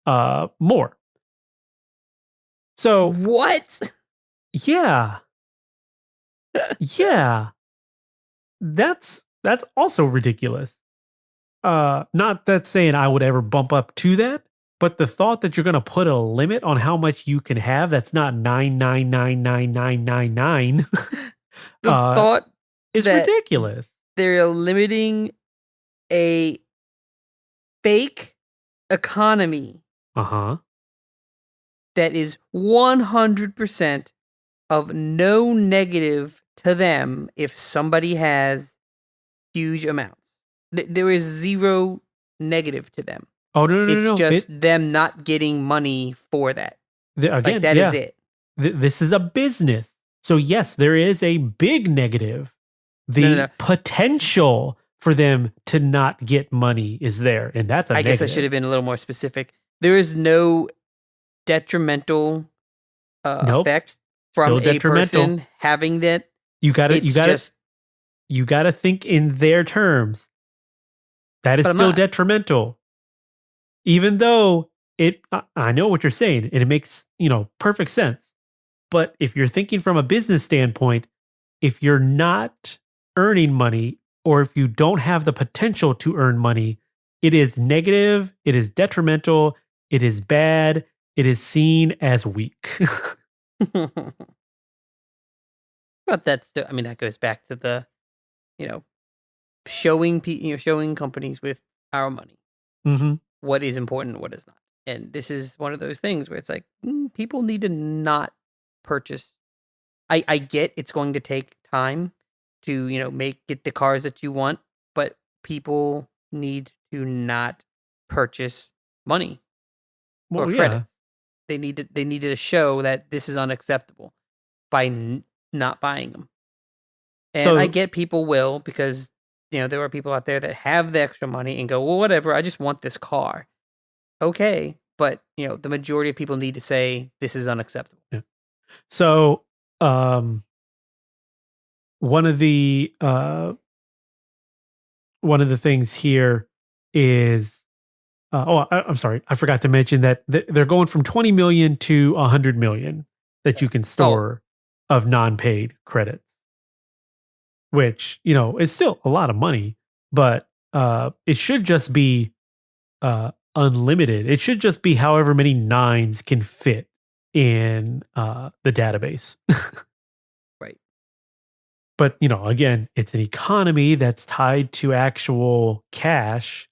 more. So what? Yeah. Yeah. That's also ridiculous. Not that saying I would ever bump up to that, but the thought that you're going to put a limit on how much you can have that's not 9999999 the thought is ridiculous. They're limiting a fake economy. That is 100% of no negative to them if somebody has huge amounts. There is zero negative to them. Oh, no. It's just them not getting money for that. Again, that is it. This is a business. So yes, there is a big negative. The potential for them to not get money is there, and that's a negative. I guess I should have been a little more specific. There is no detrimental effects from a person having that. You gotta think in their terms. That is still detrimental. Even though I know what you're saying, and it makes, perfect sense. But if you're thinking from a business standpoint, if you're not earning money, or if you don't have the potential to earn money, it is negative, it is detrimental, it is bad, it is seen as weak. But that goes back to the, showing companies with our money. Mm-hmm. What is important, what is not. And this is one of those things where it's like, people need to not purchase. I get it's going to take time to, get the cars that you want, but people need to not purchase money or credits. They needed to show that this is unacceptable by not buying them. And I get people will, because there are people out there that have the extra money and go, well, whatever, I just want this car. Okay, but the majority of people need to say this is unacceptable. Yeah. So, one of the things here is, I'm sorry, I forgot to mention that they're going from 20 million to 100 million that you can store of non-paid credits, which, is still a lot of money, but it should just be unlimited. It should just be however many nines can fit in the database. Right. But, again, it's an economy that's tied to actual cash.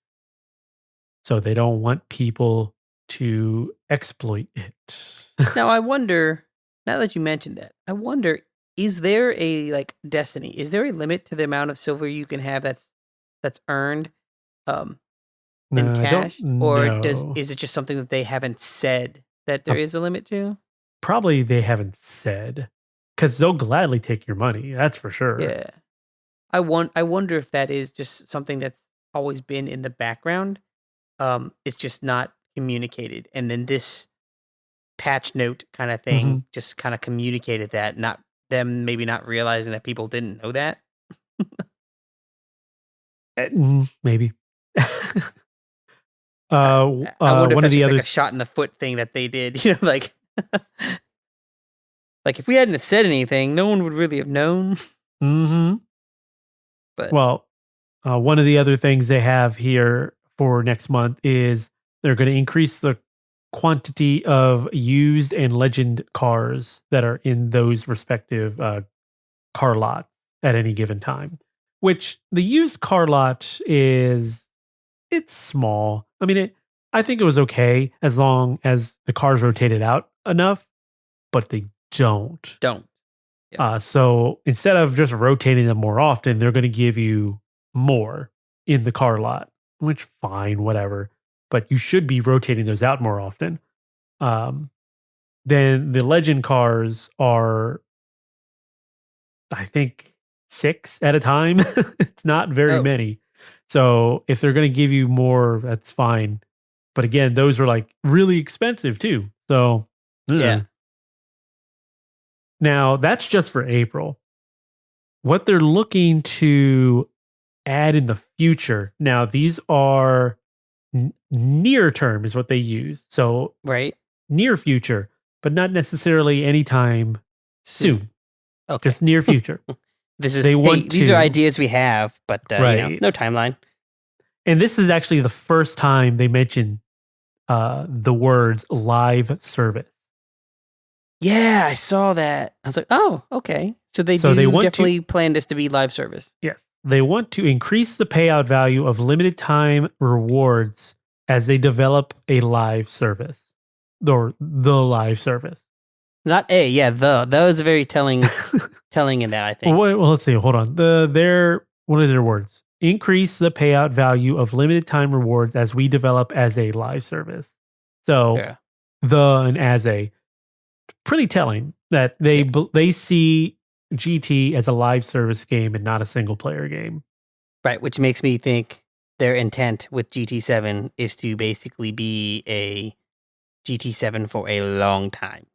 So they don't want people to exploit it. Now, I wonder, now that you mentioned that, I wonder, is there a Destiny? Is there a limit to the amount of silver you can have that's earned in cash? Or is it just something that they haven't said that there is a limit to? Probably they haven't said, because they'll gladly take your money. That's for sure. Yeah. I wonder if that is just something that's always been in the background. It's just not communicated. And then this patch note kind of thing just kind of communicated that, not them maybe not realizing that people didn't know that. Maybe. I wonder if that's just a shot in the foot thing that they did, like if we hadn't said anything, no one would really have known. Mm-hmm. But one of the other things they have here for next month is they're going to increase the quantity of used and legend cars that are in those respective car lots at any given time. Which the used car lot it's small. I mean, I think it was okay as long as the cars rotated out enough, but they don't. Don't. So instead of just rotating them more often, they're going to give you more in the car lot, which fine, whatever. But you should be rotating those out more often. Then the legend cars are, I think, 6 at a time. It's not very many. So if they're going to give you more, that's fine. But again, those are like really expensive too. So Yeah. Now that's just for April. What they're looking to add in the future. Now these are near term is what they use. So Right. near future, but not necessarily anytime soon. Okay. Just near future. These are ideas we have, but Right. no timeline. And this is actually the first time they mention the words live service. Yeah, I saw that. I was like, oh, okay. So they definitely plan this to be live service. Yes. They want to increase the payout value of limited time rewards as they develop a live service. Or the live service. Not a, yeah, the. That was very telling in that, I think. Well, let's see. Hold on. What are their words? Increase the payout value of limited time rewards as we develop as a live service. So and as a, pretty telling that they see GT as a live service game and not a single player game. Right, which makes me think their intent with GT7 is to basically be a GT7 for a long time,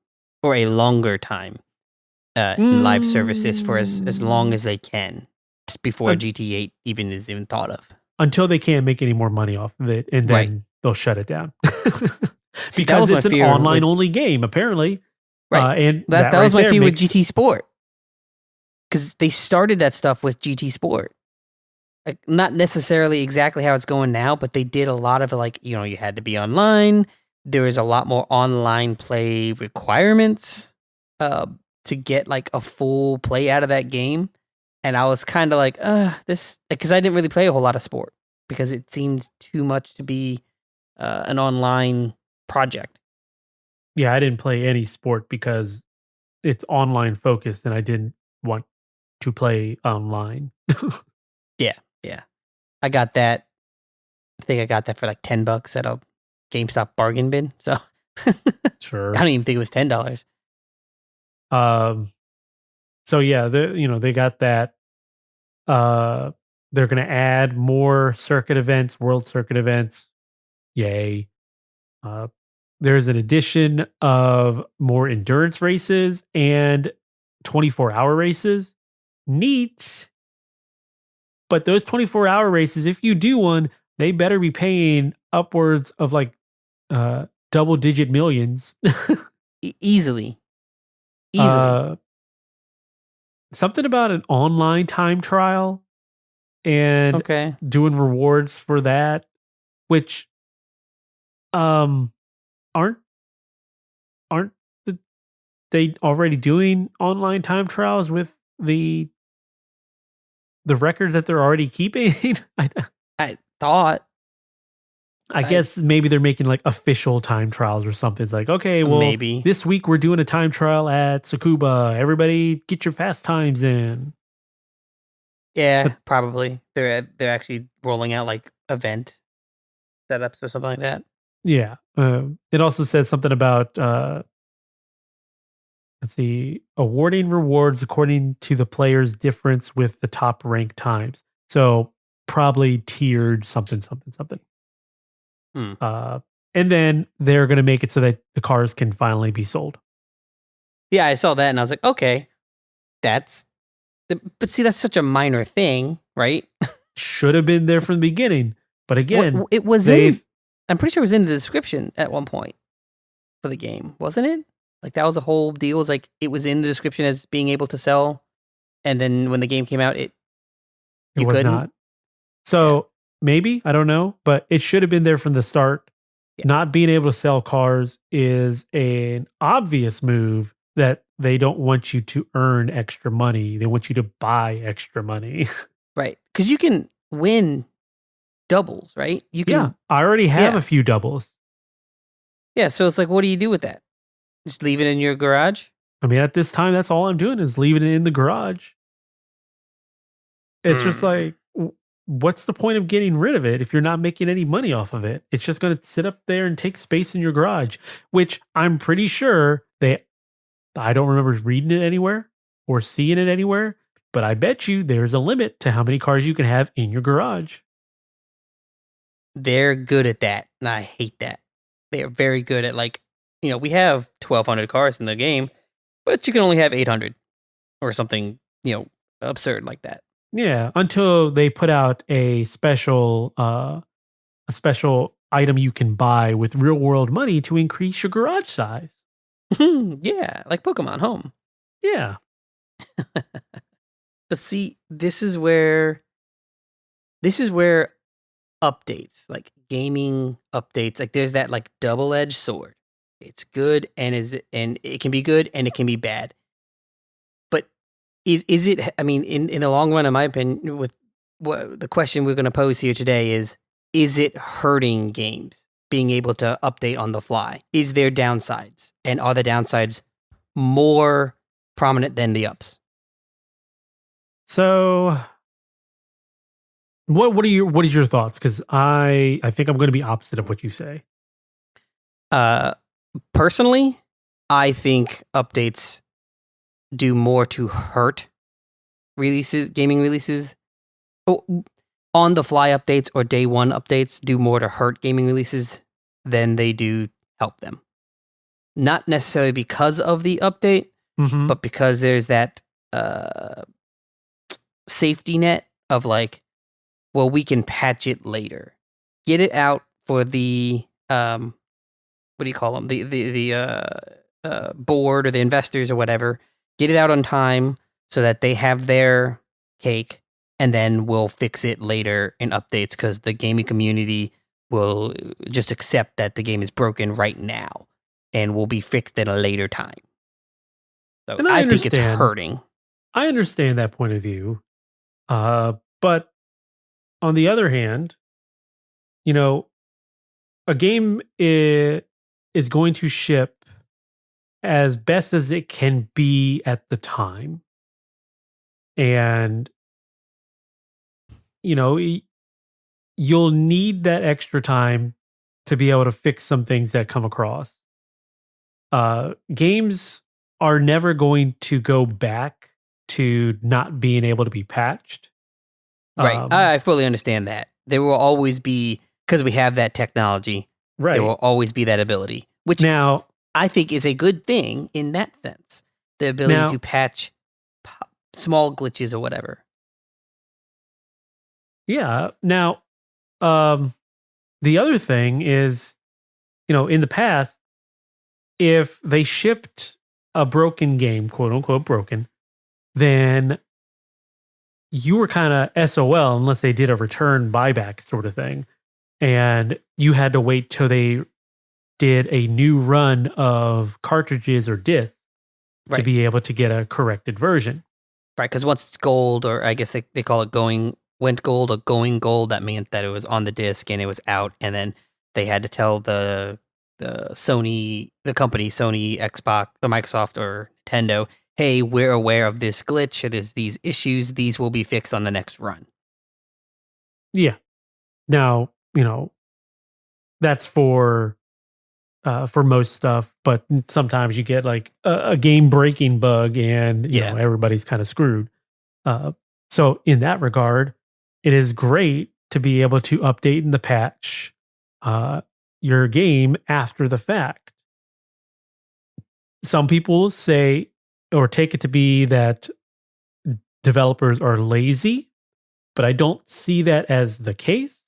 or a longer time, in live services for as long as they can, before GT8 even is even thought of. Until they can't make any more money off of it, and then they'll shut it down. Because it's an online-only game, apparently. Right. And that was my fear with GT Sport. Because they started that stuff with GT Sport. Like, not necessarily exactly how it's going now, but they did a lot of it, like, you had to be online. There was a lot more online play requirements to get like a full play out of that game. And I was kind of like, this, because I didn't really play a whole lot of sport because it seemed too much to be an online project. Yeah, I didn't play any sport because it's online focused and I didn't want to play online. Yeah. I got that. I think I got that for like $10 at a GameStop bargain bin. So sure. I don't even think it was $10. So yeah, they got that. They're gonna add more circuit events, world circuit events. Yay. There's an addition of more endurance races and 24-hour races. Neat. But those 24-hour races, if you do one, they better be paying upwards of like double-digit millions. Easily. Something about an online time trial and doing rewards for that, which aren't they already doing online time trials with the records that they're already keeping? I thought. I guess maybe they're making like official time trials or something. It's like, okay, well, maybe this week we're doing a time trial at Tsukuba. Everybody get your fast times in. Yeah, probably. They're actually rolling out like event setups or something like that. Yeah. It also says something about awarding rewards according to the player's difference with the top rank times. So probably tiered something. And then they're going to make it so that the cars can finally be sold. Yeah, I saw that and I was like, okay, but see, that's such a minor thing, right? Should have been there from the beginning. But again, it was I'm pretty sure it was in the description at one point for the game, wasn't it? Like that was a whole deal. It was like it was in the description as being able to sell, and then when the game came out, it was couldn't. Not. So maybe, I don't know, but it should have been there from the start. Yeah. Not being able to sell cars is an obvious move that they don't want you to earn extra money. They want you to buy extra money. Right. Because you can win doubles, right? You can. Yeah, I already have a few doubles. Yeah, so it's like, what do you do with that? Just leave it in your garage. I mean, at this time, that's all I'm doing is leaving it in the garage. It's just Mm. like, what's the point of getting rid of it if you're not making any money off of it? It's just going to sit up there and take space in your garage, which I'm pretty sure I don't remember reading it anywhere or seeing it anywhere, but I bet you there's a limit to how many cars you can have in your garage. They're good at that, and I hate that. They are very good at like, we have 1,200 cars in the game, but you can only have 800 or something, absurd like that. Yeah, until they put out a special item you can buy with real world money to increase your garage size. Yeah, like Pokemon Home. Yeah. But see, this is where updates, like gaming updates, like there's that like double-edged sword. It's good and it can be good and it can be bad. But is it, I mean, in the long run, in my opinion, with what the question we're going to pose here today is it hurting games being able to update on the fly? Is there downsides? And are the downsides more prominent than the ups? So what is your thoughts? Because I think I'm going to be opposite of what you say. Personally, I think updates do more to hurt gaming releases. On the fly updates or day one updates do more to hurt gaming releases than they do help them. Not necessarily because of the update, but because there's that safety net of like, well, we can patch it later. Get it out for the what do you call them? The board or the investors or whatever. Get it out on time so that they have their cake, and then we'll fix it later in updates because the gaming community will just accept that the game is broken right now and will be fixed at a later time. So And I think it's hurting. I understand that point of view. But on the other hand, a game is going to ship as best as it can be at the time. And, you'll need that extra time to be able to fix some things that come across. Games are never going to go back to not being able to be patched. Right. I fully understand that. There will always be, because we have that technology, Right. there will always be that ability, which now I think is a good thing in that sense. The ability to patch small glitches or whatever. Yeah. Now, the other thing is, in the past, if they shipped a broken game, quote unquote broken, then you were kind of SOL unless they did a return buyback sort of thing. And you had to wait till they did a new run of cartridges or discs to be able to get a corrected version. Right, because once it's gold, or I guess they call it went gold or going gold, that meant that it was on the disc and it was out, and then they had to tell the company, Sony, Xbox, or Microsoft, or Nintendo, hey, we're aware of this glitch or there's these issues. These will be fixed on the next run. Yeah. Now, that's for most stuff, but sometimes you get like a game breaking bug and you know everybody's kind of screwed. So in that regard, it is great to be able to update in the patch your game after the fact. Some people say or take it to be that developers are lazy, but I don't see that as the case.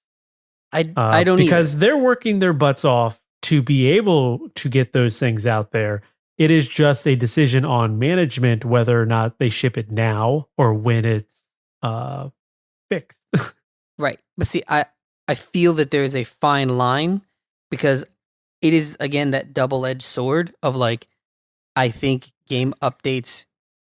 I don't because either. They're working their butts off to be able to get those things out there. It is just a decision on management whether or not they ship it now or when it's fixed. Right. But see, I feel that there is a fine line because it is, again, that double-edged sword of like, I think game updates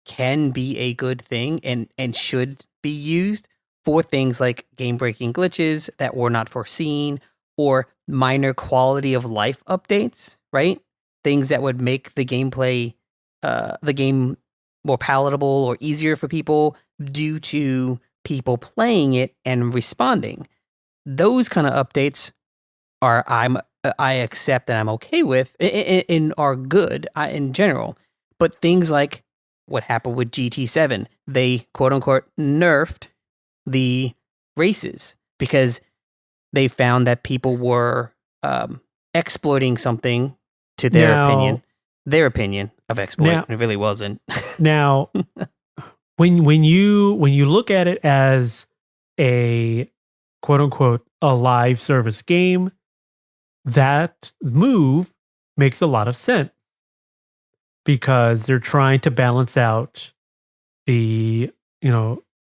can be a good thing and should be used for things like game-breaking glitches that were not foreseen or minor quality of life updates, right? things that would make the gameplay, the game more palatable or easier for people due to people playing it and responding. Those kind of updates I accept and I'm okay with and are good in general. But things like what happened with GT7, they quote unquote nerfed the races because they found that people were exploiting something to their opinion of exploit. It really wasn't. Now, when you look at it as a quote unquote a live service game, that move makes a lot of sense because they're trying to balance out the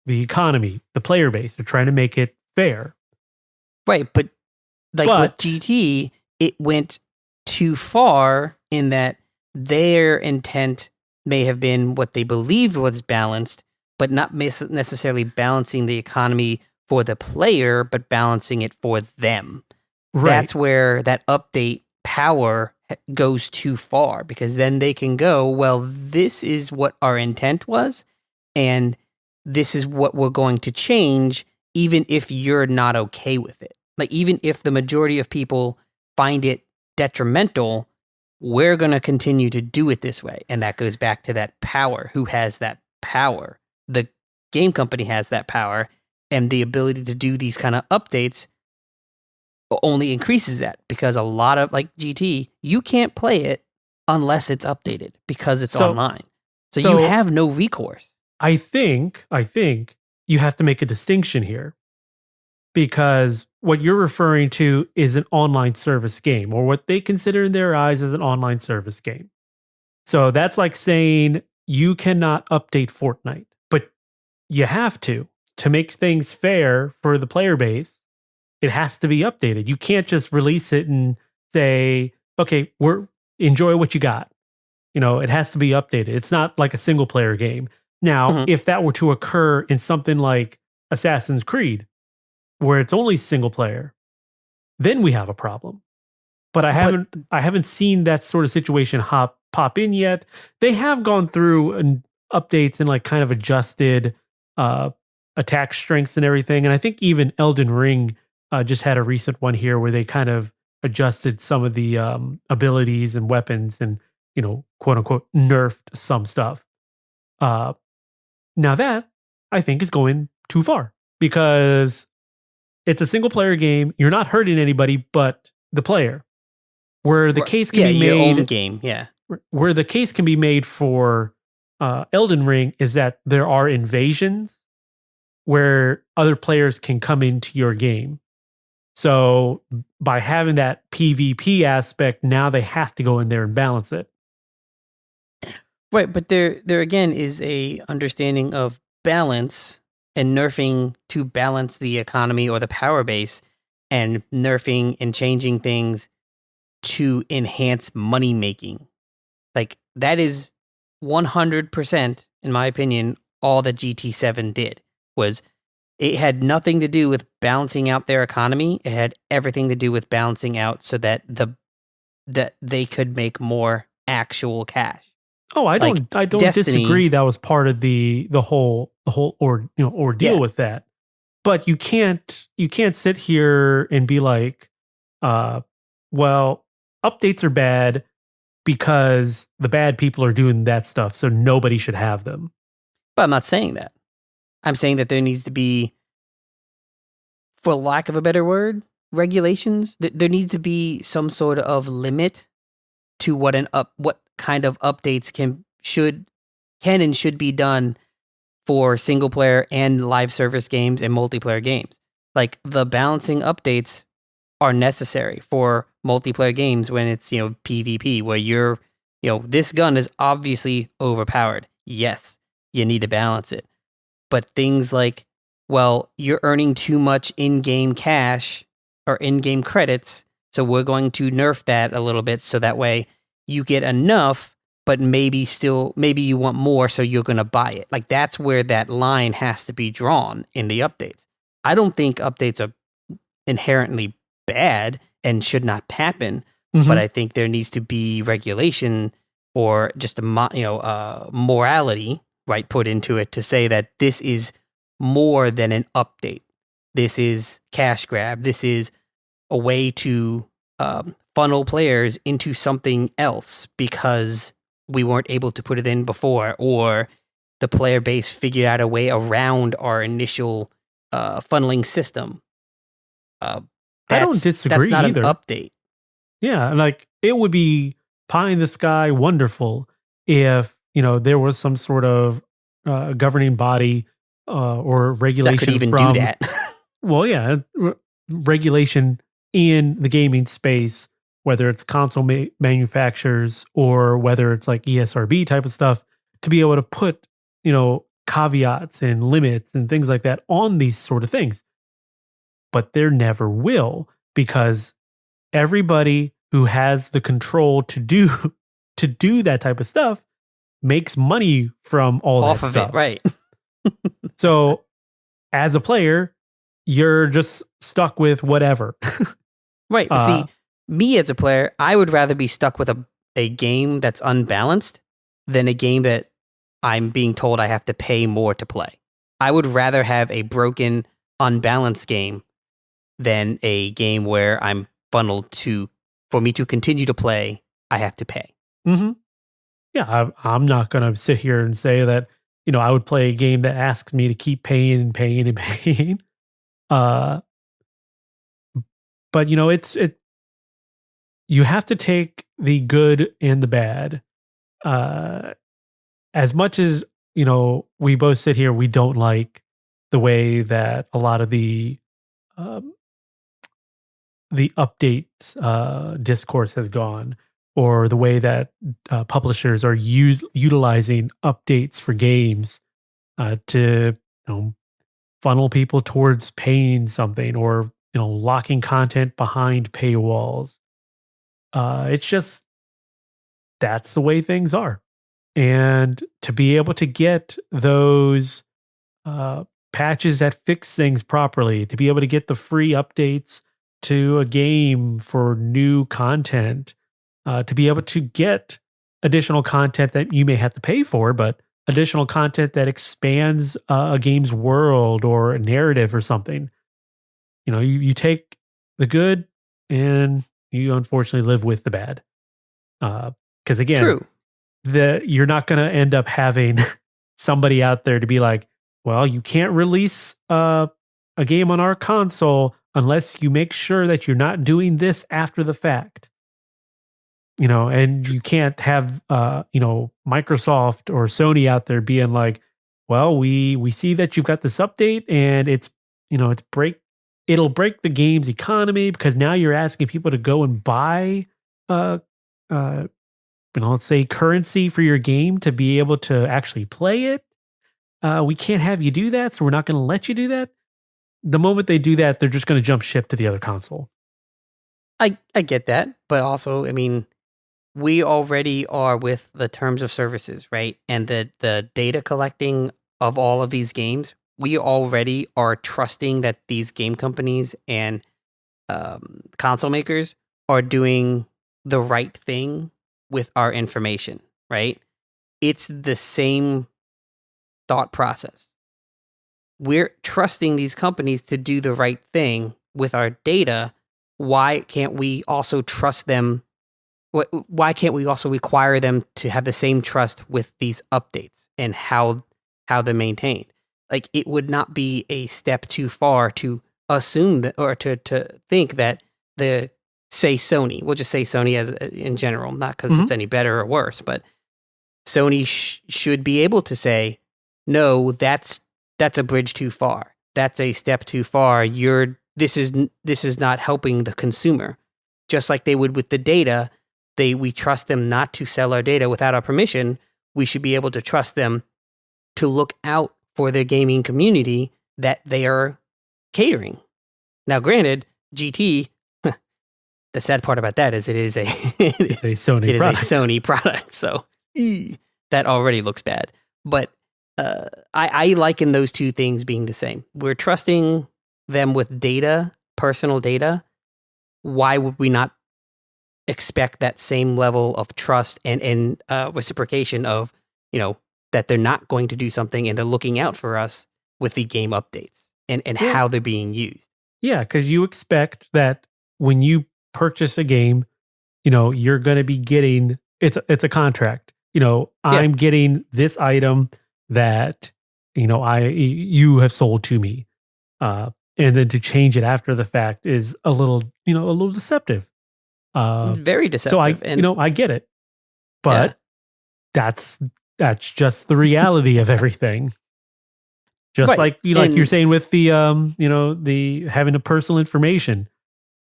economy, the player base. They're trying to make it fair. Right, but with GT, it went too far in that their intent may have been what they believed was balanced, but not necessarily balancing the economy for the player, but balancing it for them. Right. That's where that update power goes too far because then they can go, well, this is what our intent was, and this is what we're going to change, even if you're not okay with it. Like, even if the majority of people find it detrimental, we're going to continue to do it this way. And that goes back to that power. Who has that power? The game company has that power, and the ability to do these kind of updates only increases that because a lot of GT, you can't play it unless it's updated because it's online. So you have no recourse. I think you have to make a distinction here because what you're referring to is an online service game or what they consider in their eyes as an online service game. So that's like saying you cannot update Fortnite, but you have to make things fair for the player base. It has to be updated. You can't just release it and say, okay, enjoy what you got. It has to be updated. It's not like a single player game. Now, if that were to occur in something like Assassin's Creed, where it's only single player, then we have a problem. But I haven't seen that sort of situation pop in yet. They have gone through updates and kind of adjusted attack strengths and everything. And I think even Elden Ring just had a recent one here where they kind of adjusted some of the abilities and weapons and, quote unquote, nerfed some stuff. Now that I think is going too far because it's a single player game. You're not hurting anybody but the player. Where the case can be made, your own game, yeah. Where the case can be made for Elden Ring is that there are invasions where other players can come into your game. So by having that PvP aspect, now they have to go in there and balance it. Right, but there again is a understanding of balance and nerfing to balance the economy or the power base, and nerfing and changing things to enhance money making. That is 100%, in my opinion, all that GT7 did. Was it had nothing to do with balancing out their economy. It had everything to do with balancing out so that that they could make more actual cash. Oh, I don't disagree. That was part of the whole ordeal with that. But you can't sit here and be like, well, updates are bad because the bad people are doing that stuff, so nobody should have them. But I'm not saying that. I'm saying that there needs to be, for lack of a better word, regulations. There needs to be some sort of limit to what kind of updates can and should be done for single player and live service games and multiplayer games. The balancing updates are necessary for multiplayer games when it's, PvP, where this gun is obviously overpowered. Yes, you need to balance it. But things like, well, you're earning too much in-game cash or in-game credits, so we're going to nerf that a little bit so that way you get enough, but maybe you want more, so you're going to buy it. That's where that line has to be drawn in the updates. I don't think updates are inherently bad and should not happen, but I think there needs to be regulation or just a morality, right, put into it to say that this is more than an update. This is cash grab. This is a way to funnel players into something else because we weren't able to put it in before, or the player base figured out a way around our initial funneling system. I don't disagree That's not either. an update. Yeah, like it would be pie in the sky wonderful if, there was some sort of governing body or regulation That could even from do that. well, yeah, regulation in the gaming space, whether it's console manufacturers or whether it's like ESRB type of stuff, to be able to put, caveats and limits and things like that on these sort of things. But there never will, because everybody who has the control to do that type of stuff makes money from all Off that of stuff. it, right? So as a player, you're just stuck with whatever. Right. But see, me as a player, I would rather be stuck with a game that's unbalanced than a game that I'm being told I have to pay more to play. I would rather have a broken, unbalanced game than a game where I'm funneled for me to continue to play, I have to pay. Mm-hmm. Yeah, I'm not going to sit here and say that, I would play a game that asks me to keep paying and paying and paying. But you have to take the good and the bad. As much as, we both sit here, we don't like the way that a lot of the update discourse has gone, or the way that publishers are utilizing updates for games to funnel people towards paying something, or locking content behind paywalls. It's just, that's the way things are. And to be able to get those patches that fix things properly, to be able to get the free updates to a game for new content, to be able to get additional content that you may have to pay for, but additional content that expands a game's world or a narrative or something. You take the good and you unfortunately live with the bad. Because again, True. you're not going to end up having somebody out there to be like, well, you can't release a game on our console unless you make sure that you're not doing this after the fact. And you can't have, Microsoft or Sony out there being like, well, we see that you've got this update and it'll break the game's economy because now you're asking people to go and buy, let's say currency for your game to be able to actually play it. We can't have you do that, so we're not going to let you do that. The moment they do that, they're just going to jump ship to the other console. I get that, but also, we already are with the terms of services, right? And the data collecting of all of these games, we already are trusting that these game companies and console makers are doing the right thing with our information, right? It's the same thought process. We're trusting these companies to do the right thing with our data. Why can't we also trust them? Why can't we also require them to have the same trust with these updates and how they're maintained? Like, it would not be a step too far to assume that, or to think that say Sony, we'll just say Sony as in general, not because it's any better or worse, but Sony should be able to say, no, that's a bridge too far. That's a step too far. This is not helping the consumer. Just like they would with the data, we trust them not to sell our data without our permission. We should be able to trust them to look out for their gaming community that they are catering. Now, granted, GT, the sad part about that is it's a Sony product. So that already looks bad. But I liken those two things being the same. We're trusting them with data, personal data. Why would we not expect that same level of trust and reciprocation of, that they're not going to do something and they're looking out for us with the game updates and Yeah. how they're being used. Yeah, because you expect that when you purchase a game, you're going to be getting it's a contract. I'm getting this item that you have sold to me, and then to change it after the fact is a little deceptive. Very So deceptive. I get it, Yeah. but that's just the reality of everything. Just Right. like like you're And saying with the the having the personal information.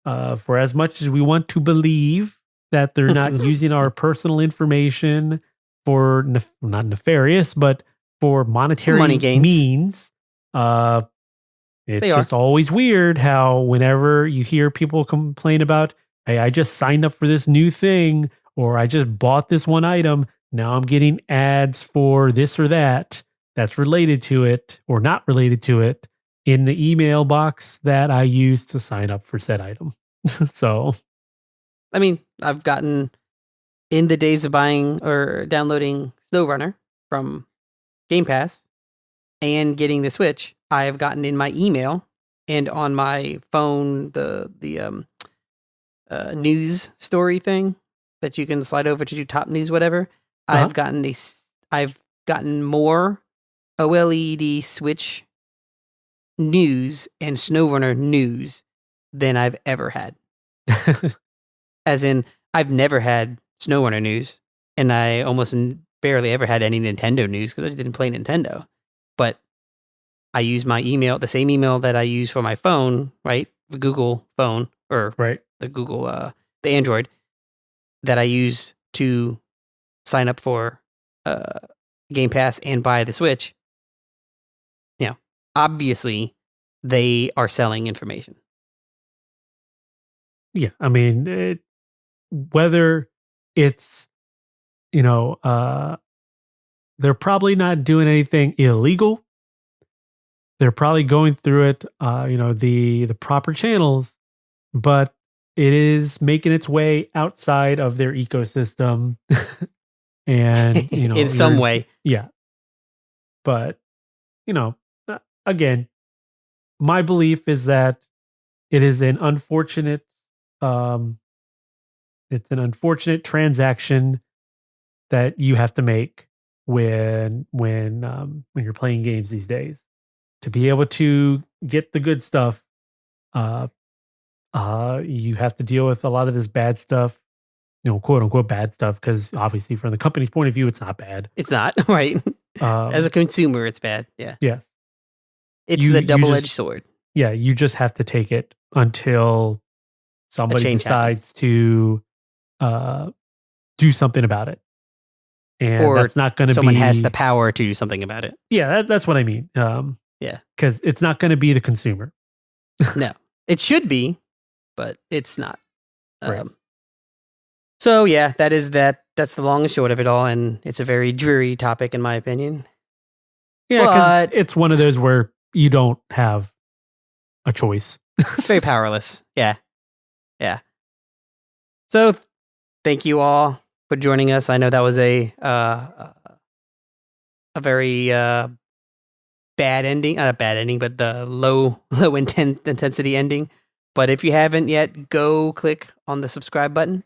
For as much as we want to believe that they're not using our personal information for not nefarious, but for monetary Money gains. means, it's They are. just always weird how whenever you hear people complain about, hey, I just signed up for this new thing, or I just bought this one item, now I'm getting ads for this or that that's related to it or not related to it in the email box that I use to sign up for said item. So, I mean, I've gotten in the days of buying or downloading Snowrunner from Game Pass and getting the Switch, I have gotten in my email and on my phone the news story thing that you can slide over to do top news, whatever. I've gotten more OLED Switch news and Snowrunner news than I've ever had. As in, I've never had Snowrunner news, and I almost barely ever had any Nintendo news because I just didn't play Nintendo. But I use my email, the same email that I use for my phone, right? The Google phone, or right. the Google, the Android, that I use to sign up for Game Pass and buy the Switch. Obviously, they are selling information. Yeah. I mean, whether it's, they're probably not doing anything illegal. They're probably going through it, the proper channels, but it is making its way outside of their ecosystem. And, in some way. Yeah. But, again, my belief is that it is an unfortunate, it's an unfortunate transaction that you have to make when you're playing games these days. To be able to get the good stuff, you have to deal with a lot of this bad stuff, quote unquote bad stuff, because obviously from the company's point of view, it's not bad. It's not, right? As a consumer, it's bad. Yeah. Yes. It's the double-edged sword. Yeah, you just have to take it until somebody decides to do something about it. And or that's not going to be... someone has the power to do something about it. Yeah, that's what I mean. Yeah. Because it's not going to be the consumer. No. It should be, but it's not. Right. So, yeah, that's the long and short of it all, and it's a very dreary topic, in my opinion. Yeah, because it's one of those where you don't have a choice. Very powerless. Yeah. Yeah. So, thank you all for joining us. I know that was a very bad ending. Not a bad ending, but the low intensity ending. But if you haven't yet, go click on the subscribe button.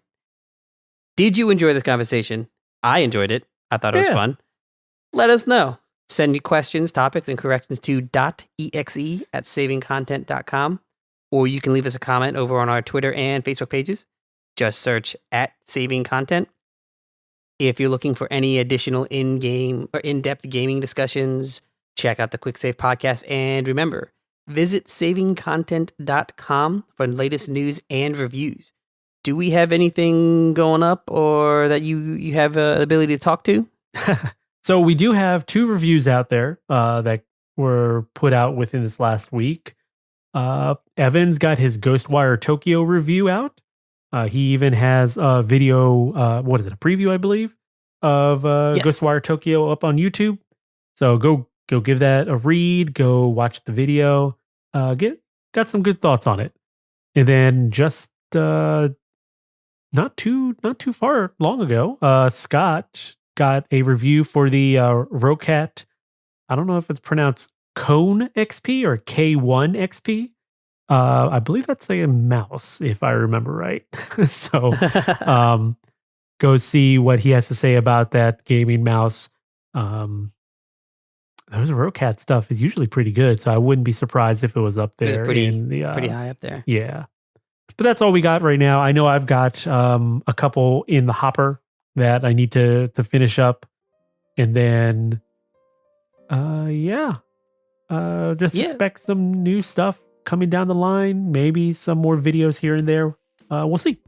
Did you enjoy this conversation? I enjoyed it. I thought it was fun. Let us know. Send your questions, topics, and corrections to dotEXE at savingcontent.com. Or you can leave us a comment over on our Twitter and Facebook pages. Just search at Saving Content. If you're looking for any additional in-game or in-depth gaming discussions, check out the Quick Save podcast. And remember, visit savingcontent.com for the latest news and reviews. Do we have anything going up or that you have the ability to talk to? So we do have 2 reviews out there that were put out within this last week. Evan's got his Ghostwire Tokyo review out. He even has a video, a preview, I believe, of Yes. Ghostwire Tokyo up on YouTube. So go give that a read. Go watch the video. Got some good thoughts on it. And then just not too far long ago, Scott got a review for the Rocat. I don't know if it's pronounced Cone XP or K1 XP. I believe that's a mouse, if I remember right. So go see what he has to say about that gaming mouse. Those Rocat stuff is usually pretty good, so I wouldn't be surprised if it was up there. Pretty high up there. Yeah. But that's all we got right now. I know I've got a couple in the hopper that I need to finish up. And then, expect some new stuff coming down the line. Maybe some more videos here and there. We'll see.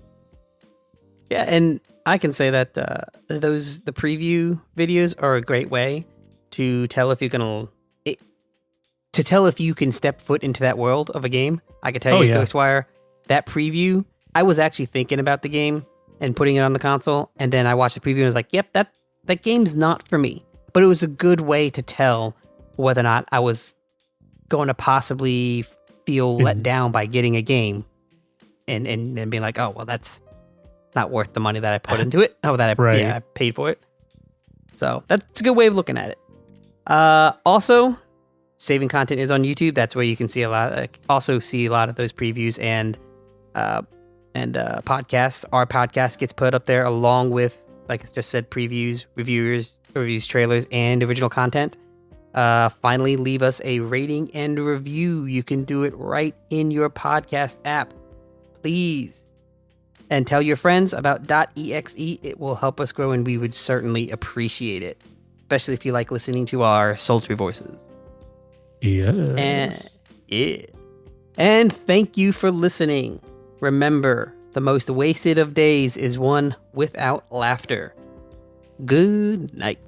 Yeah, and I can say that the preview videos are a great way to tell if you can step foot into that world of a game. I could tell you, Ghostwire, that preview, I was actually thinking about the game and putting it on the console, and then I watched the preview and was like, yep, that game's not for me. But it was a good way to tell whether or not I was going to possibly feel let down by getting a game and then being like, oh, well, that's not worth the money that I put into it. I paid for it. So that's a good way of looking at it. Also, saving content is on YouTube. That's where you can see a lot of those previews and podcasts. Our podcast gets put up there along with, like I just said, previews, reviews, trailers, and original content. Finally, leave us a rating and review. You can do it right in your podcast app, please. And tell your friends about .exe. It will help us grow, and we would certainly appreciate it, especially if you like listening to our sultry voices. Yes. And thank you for listening. Remember, the most wasted of days is one without laughter. Good night.